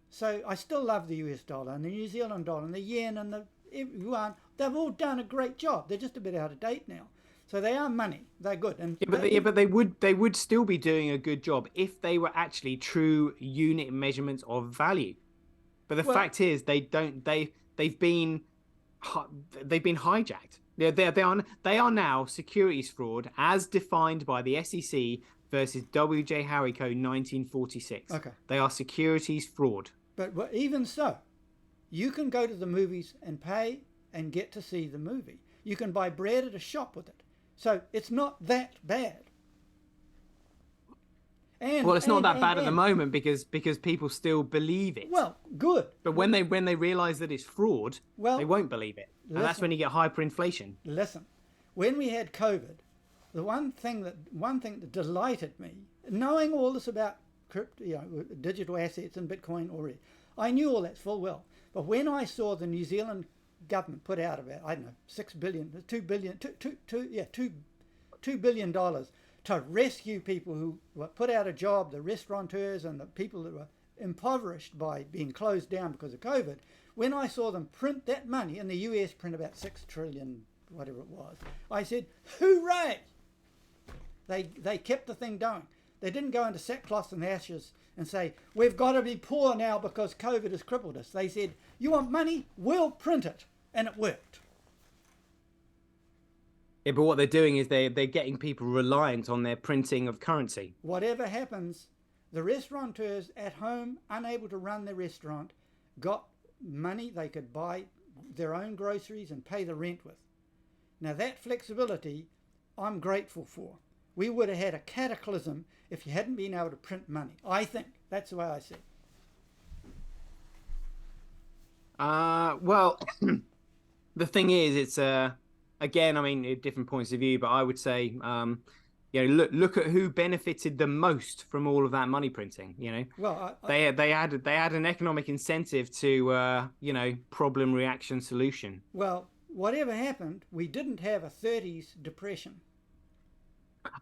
So I still love the US dollar and the New Zealand dollar and the yen and the yuan. They've all done a great job. They're just a bit out of date now. So they are money. They're good. And but they would still be doing a good job if they were actually true unit measurements of value. But the fact is, they've been hijacked. They are now securities fraud as defined by the SEC versus W.J. Harry Code 1946. Okay. They are securities fraud. But even so, you can go to the movies and pay and get to see the movie. You can buy bread at a shop with it. So it's not that bad. Well, it's not that bad at the moment because people still believe it. Well, good. But when they realise that it's fraud, they won't believe it. And that's when you get hyperinflation. Listen, when we had COVID, the one thing that delighted me, knowing all this about crypto, digital assets and Bitcoin already, I knew all that full well. But when I saw the New Zealand government put out about, I don't know, $2 billion to rescue people who were put out of job, the restaurateurs and the people that were impoverished by being closed down because of COVID. When I saw them print that money, and the US print about 6 trillion, whatever it was, I said, hooray! They kept the thing going. They didn't go into sackcloth and ashes and say, we've got to be poor now because COVID has crippled us. They said, you want money? We'll print it. And it worked. Yeah, but what they're doing is they're getting people reliant on their printing of currency. Whatever happens, the restaurateurs at home, unable to run their restaurant, got money they could buy their own groceries and pay the rent with. Now that flexibility, I'm grateful for. We would have had a cataclysm if you hadn't been able to print money. I think that's the way I see it. Well, the thing is, it's again, I mean, different points of view, but I would say, look at who benefited the most from all of that money printing. Well, they had an economic incentive to problem reaction solution. Well, whatever happened, we didn't have a 30s depression.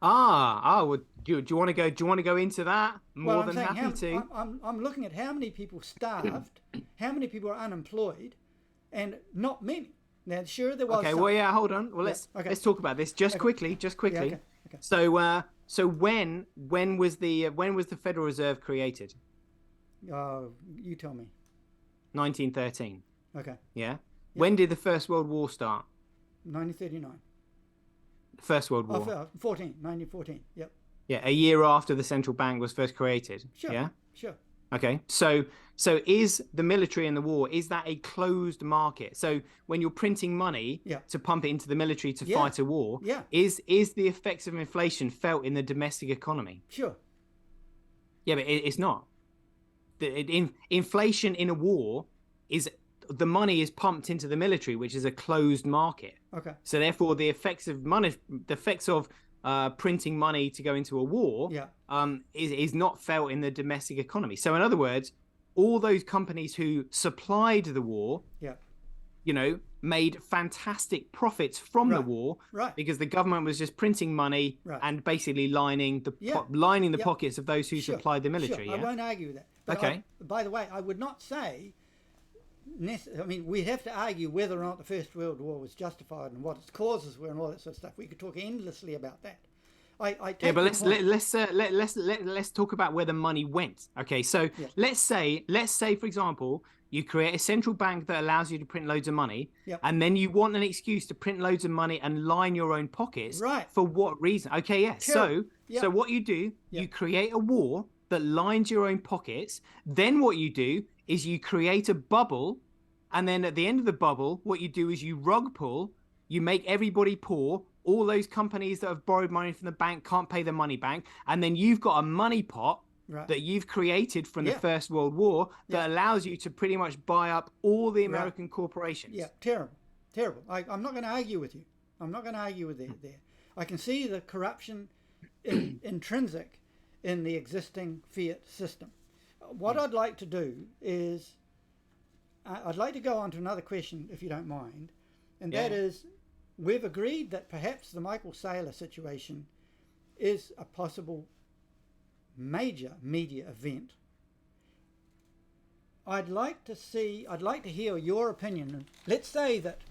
Well, do you want to go? Do you want to go into that? More than happy to. I'm looking at how many people starved, how many people are unemployed, and not many. Now, sure, there was. Okay, some. well, yeah, hold on. Well, let's talk about this quickly. Just quickly. Yeah, okay. So when was the Federal Reserve created? You tell me. 1913. Okay. Yeah. When did the First World War start? 1939. First World War. 1914. Yep. Yeah, a year after the central bank was first created. Sure. Yeah. Sure. Okay. So is the military and the war, is that a closed market? So when you're printing money to pump it into the military to fight a war, is the effects of inflation felt in the domestic economy? Sure. Yeah, but it's not. Inflation in a war is the money is pumped into the military, which is a closed market. Okay. So therefore, the effects of printing money to go into a war is not felt in the domestic economy. So in other words, all those companies who supplied the war, made fantastic profits from the war, because the government was just printing money and basically lining the pockets of those who supplied the military. Sure. I won't argue with that. But okay. By the way, I would not say. I mean, we'd have to argue whether or not the First World War was justified and what its causes were and all that sort of stuff. We could talk endlessly about that. But let's talk about where the money went. Okay, so let's say for example, you create a central bank that allows you to print loads of money, and then you want an excuse to print loads of money and line your own pockets. Right. For what reason? Okay, yes. Sure. So what you do, you create a war that lines your own pockets. Then what you do is you create a bubble, and then at the end of the bubble, what you do is you rug pull, you make everybody poor, all those companies that have borrowed money from the bank can't pay their money back, and then you've got a money pot that you've created from the First World War that allows you to pretty much buy up all the American corporations. Yeah, terrible, terrible. I'm not going to argue with you. I'm not going to argue with you there. I can see the corruption intrinsic in the existing fiat system. What I'd like to do is, I'd like to go on to another question, if you don't mind, and that is, we've agreed that perhaps the Michael Saylor situation is a possible major media event. I'd like to hear your opinion. Let's say that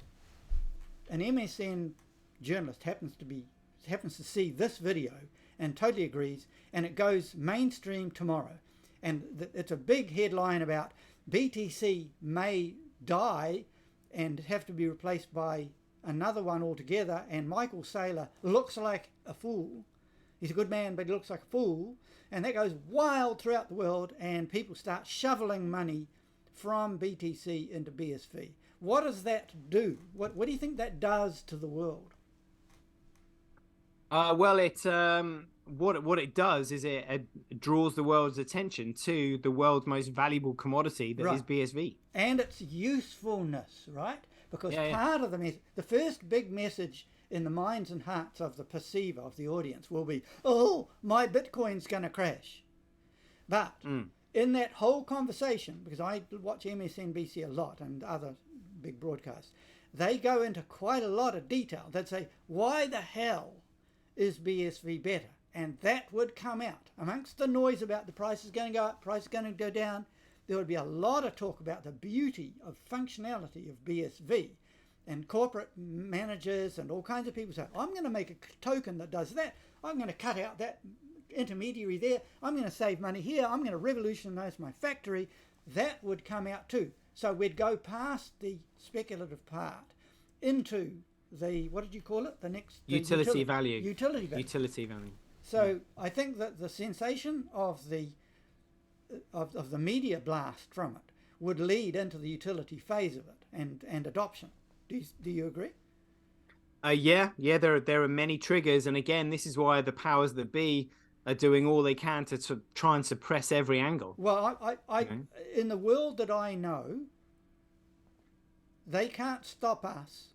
an MSN journalist happens to see this video and totally agrees, and it goes mainstream tomorrow, and it's a big headline about BTC may die and have to be replaced by another one altogether, and Michael Saylor looks like a fool. He's a good man, but he looks like a fool. And that goes wild throughout the world, and people start shoveling money from BTC into BSV. What does that do? What do you think that does to the world? Well, what it does is it draws the world's attention to the world's most valuable commodity that is BSV. And its usefulness, right? Because part of the first big message in the minds and hearts of the perceiver, of the audience, will be, oh, my Bitcoin's going to crash. But in that whole conversation, because I watch MSNBC a lot and other big broadcasts, they go into quite a lot of detail. They'd say, why the hell is BSV better? And that would come out. Amongst the noise about the price is going to go up, price is going to go down, there would be a lot of talk about the beauty of functionality of BSV. And corporate managers and all kinds of people say, I'm going to make a token that does that. I'm going to cut out that intermediary there. I'm going to save money here. I'm going to revolutionize my factory. That would come out too. So we'd go past the speculative part into the, what did you call it? The next utility value. Utility value. Utility value. So I think that the sensation of the media blast from it would lead into the utility phase of it and adoption. Do you agree? Yeah. There are many triggers, and again, this is why the powers that be are doing all they can to try and suppress every angle. Well, I in the world that I know, they can't stop us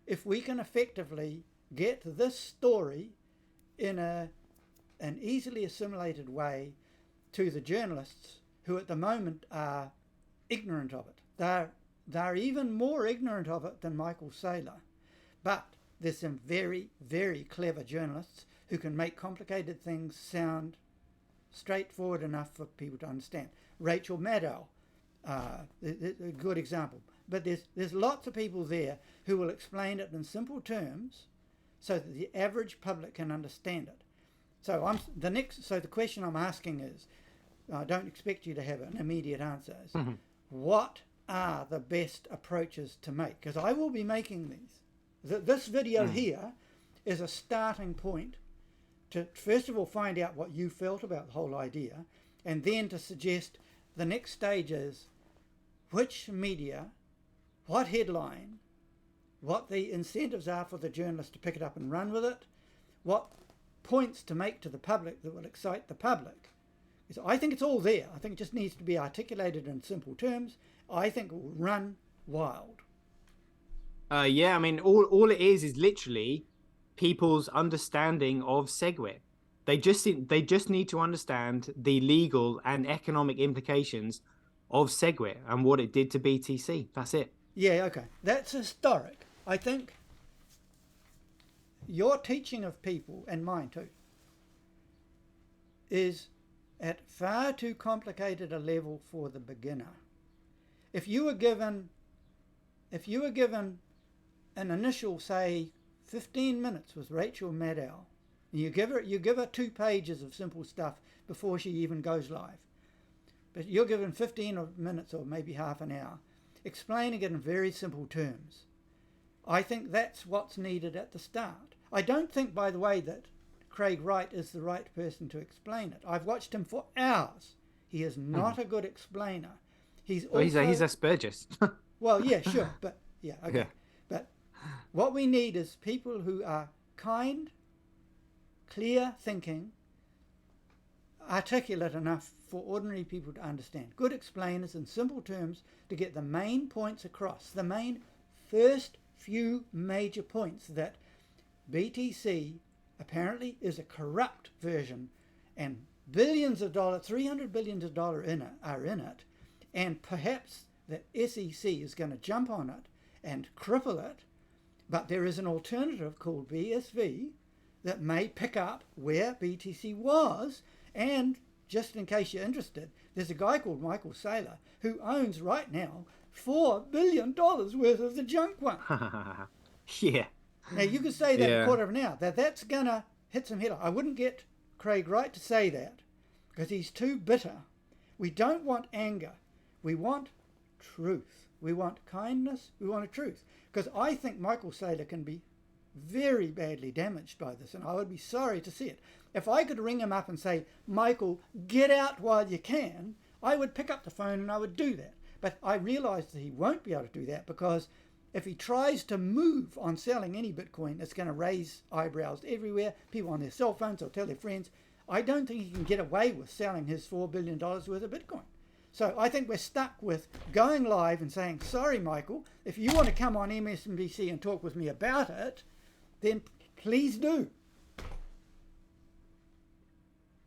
if we can effectively get this story in an easily assimilated way to the journalists who at the moment are ignorant of it. They're even more ignorant of it than Michael Saylor. But there's some very, very clever journalists who can make complicated things sound straightforward enough for people to understand. Rachel Maddow, a good example. But there's lots of people there who will explain it in simple terms so that the average public can understand it. So the question I'm asking is, I don't expect you to have an immediate answer. What are the best approaches to make? Because I will be making these. This video here is a starting point to first of all find out what you felt about the whole idea, and then to suggest the next stage is which media, what headline, what the incentives are for the journalist to pick it up and run with it, what points to make to the public that will excite the public. So I think it's all there. I think it just needs to be articulated in simple terms. I think it will run wild. Yeah, I mean, all it is literally people's understanding of SegWit. They just need to understand the legal and economic implications of SegWit and what it did to BTC. That's it. Yeah, okay. That's historic. I think your teaching of people, and mine too, is at far too complicated a level for the beginner. If you were given an initial, say, 15 minutes with Rachel Maddow, and you give her 2 pages of simple stuff before she even goes live, but you're given 15 minutes or maybe half an hour explaining it in very simple terms. I think that's what's needed at the start. I don't think, by the way, that Craig Wright is the right person to explain it. I've watched him for hours. He is not a good explainer. He's Asperger's. Well, yeah, sure, but yeah, okay. Yeah. But what we need is people who are kind, clear thinking, articulate enough for ordinary people to understand. Good explainers in simple terms to get the main points across, the main first few major points that BTC apparently is a corrupt version and billions of dollars, $300 billion are in it, and perhaps the SEC is going to jump on it and cripple it, but there is an alternative called BSV that may pick up where BTC was. And just in case you're interested, there's a guy called Michael Saylor who owns right now $4 billion worth of the junk one. Yeah. Now you could say that in a quarter of an hour, that's going to hit some headline. I wouldn't get Craig Wright to say that because he's too bitter. We don't want anger. We want truth. We want kindness. We want a truth. Because I think Michael Saylor can be very badly damaged by this, and I would be sorry to see it. If I could ring him up and say, Michael, get out while you can, I would pick up the phone and I would do that. But I realise that he won't be able to do that because if he tries to move on selling any Bitcoin, it's going to raise eyebrows everywhere. People on their cell phones will tell their friends. I don't think he can get away with selling his $4 billion worth of Bitcoin. So I think we're stuck with going live and saying, sorry, Michael, if you want to come on MSNBC and talk with me about it, then please do.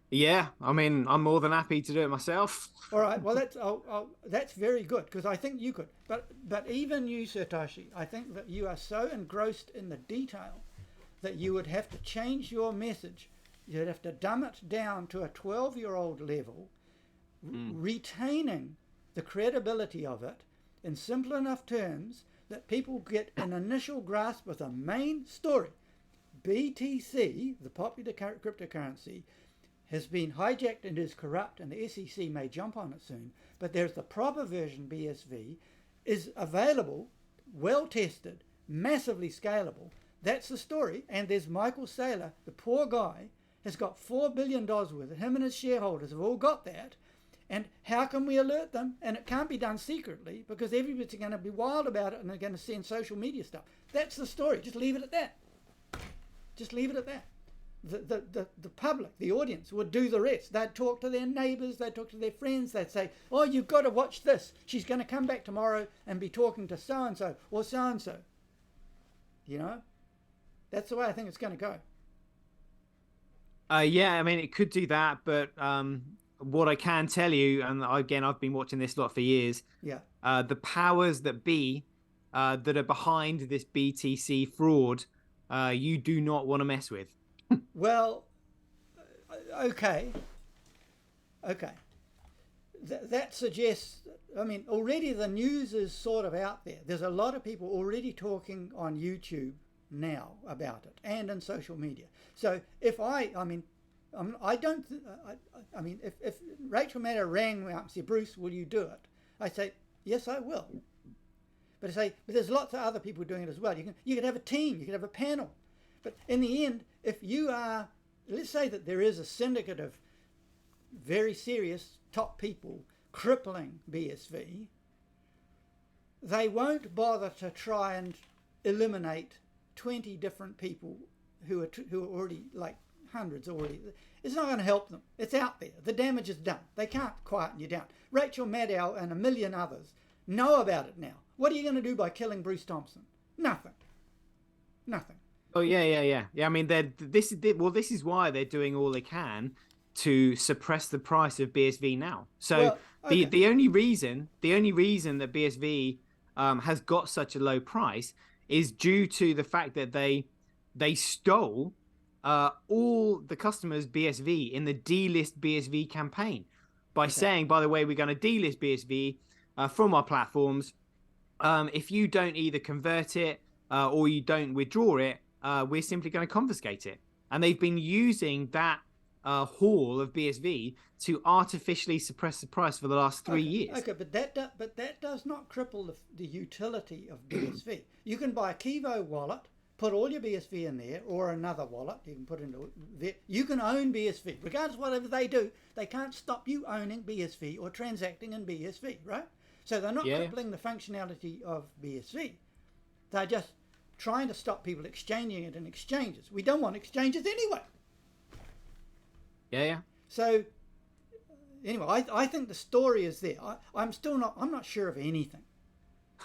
Yeah, I mean, I'm more than happy to do it myself. All right, well, that's very good, because I think you could. But even you, Satoshi, I think that you are so engrossed in the detail that you would have to change your message. You'd have to dumb it down to a 12-year-old level, retaining the credibility of it in simple enough terms that people get an initial grasp of the main story. BTC, the popular cryptocurrency, has been hijacked and is corrupt, and the SEC may jump on it soon. But there's the proper version, BSV, is available, well tested, massively scalable. That's the story. And there's Michael Saylor, the poor guy, has got $4 billion worth of him and his shareholders have all got that. And how can we alert them? And it can't be done secretly because everybody's going to be wild about it and they're going to send social media stuff. That's the story. Just leave it at that. Just leave it at that. The public, the audience, would do the rest. They'd talk to their neighbours, they'd talk to their friends, they'd say, oh, you've got to watch this. She's going to come back tomorrow and be talking to so-and-so or so-and-so. You know? That's the way I think it's going to go. Yeah, I mean, it could do that, but what I can tell you, and again, I've been watching this lot for years, the powers that be that are behind this BTC fraud, you do not want to mess with. Well, okay. That suggests, I mean, already the news is sort of out there. There's a lot of people already talking on YouTube now about it and in social media. So if if Rachel Maddow rang me up and said, Bruce, will you do it? I say, yes, I will. But but there's lots of other people doing it as well. You could have a team, you could have a panel. But in the end, if you are, let's say that there is a syndicate of very serious top people crippling BSV, they won't bother to try and eliminate 20 different people who are already, like hundreds already. It's not going to help them. It's out there. The damage is done. They can't quieten you down. Rachel Maddow and a million others know about it now. What are you going to do by killing Bruce Thompson? Nothing. Oh yeah. I mean, this is why they're doing all they can to suppress the price of BSV now. So the only reason that BSV has got such a low price is due to the fact that they stole all the customers' BSV in the delist BSV campaign by saying, by the way, we're going to delist BSV from our platforms. If you don't either convert it or you don't withdraw it, we're simply going to confiscate it. And they've been using that haul of BSV to artificially suppress the price for the last 3 years. Okay, but that does not cripple the utility of BSV. You can buy a Kivo wallet, put all your BSV in there, or another wallet. You can put into there. You can own BSV, regardless of whatever they do. They can't stop you owning BSV or transacting in BSV, right? So they're not crippling the functionality of BSV. They're just trying to stop people exchanging it in exchanges. We don't want exchanges anyway. Yeah. So anyway, I think the story is there. I'm not sure of anything.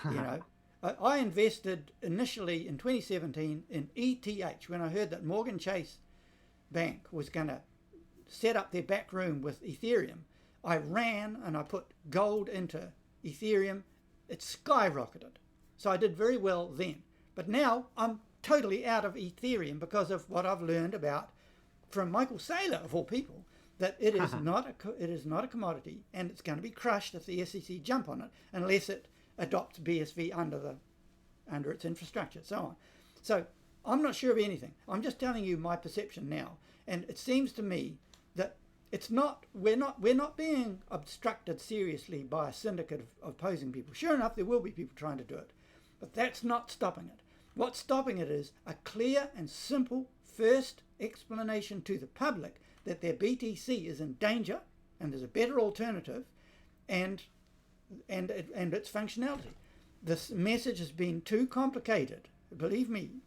You know, I invested initially in 2017 in ETH when I heard that Morgan Chase Bank was going to set up their back room with Ethereum. I ran and I put gold into Ethereum. It skyrocketed. So I did very well then. But now I'm totally out of Ethereum because of what I've learned about from Michael Saylor, of all people, that it is not a commodity, and it's going to be crushed if the SEC jump on it unless it adopts BSV under its infrastructure, so on. So I'm not sure of anything. I'm just telling you my perception now, and it seems to me that we're not being obstructed seriously by a syndicate of opposing people. Sure enough, there will be people trying to do it, but that's not stopping it. What's stopping it is a clear and simple first explanation to the public that their BTC is in danger and there's a better alternative, and its functionality. This message has been too complicated. Believe me,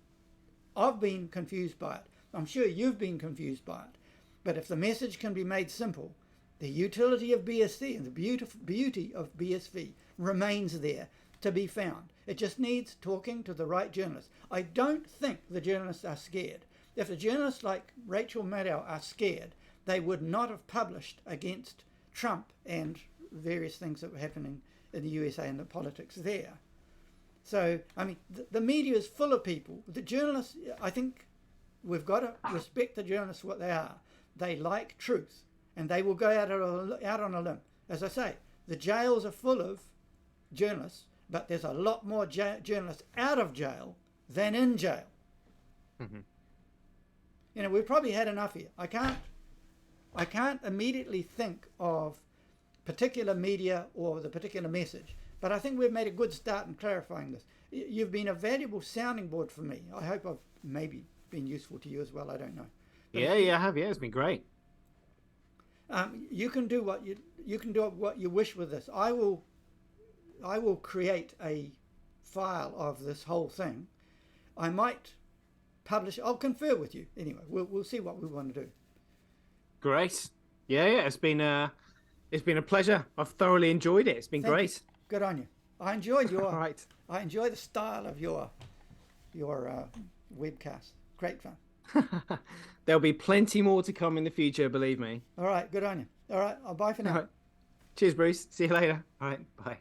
I've been confused by it. I'm sure you've been confused by it. But if the message can be made simple, the utility of BSV and the beauty of BSV remains there to be found. It just needs talking to the right journalists. I don't think the journalists are scared. If the journalists like Rachel Maddow are scared, they would not have published against Trump and various things that were happening in the USA and the politics there. So, I mean, the media is full of people. The journalists, I think we've got to respect the journalists for what they are. They like truth, and they will go out on a limb. As I say, the jails are full of journalists, but there's a lot more journalists out of jail than in jail. Mm-hmm. You know, we've probably had enough here. I can't immediately think of particular media or the particular message, but I think we've made a good start in clarifying this. You've been a valuable sounding board for me. I hope I've maybe been useful to you as well. I don't know. But Yeah, I have. Yeah, it's been great. You can do what you wish with this. I will create a file of this whole thing. I might publish. I'll confer with you anyway. We'll see what we want to do. Great. Yeah. It's been a pleasure. I've thoroughly enjoyed it. It's been Thank great. you. Good on you. I enjoyed your. All right. I enjoy the style of your webcast. Great fun. There'll be plenty more to come in the future, believe me. All right. Good on you. All right. I'll bye for now. All right. Cheers, Bruce. See you later. All right. Bye.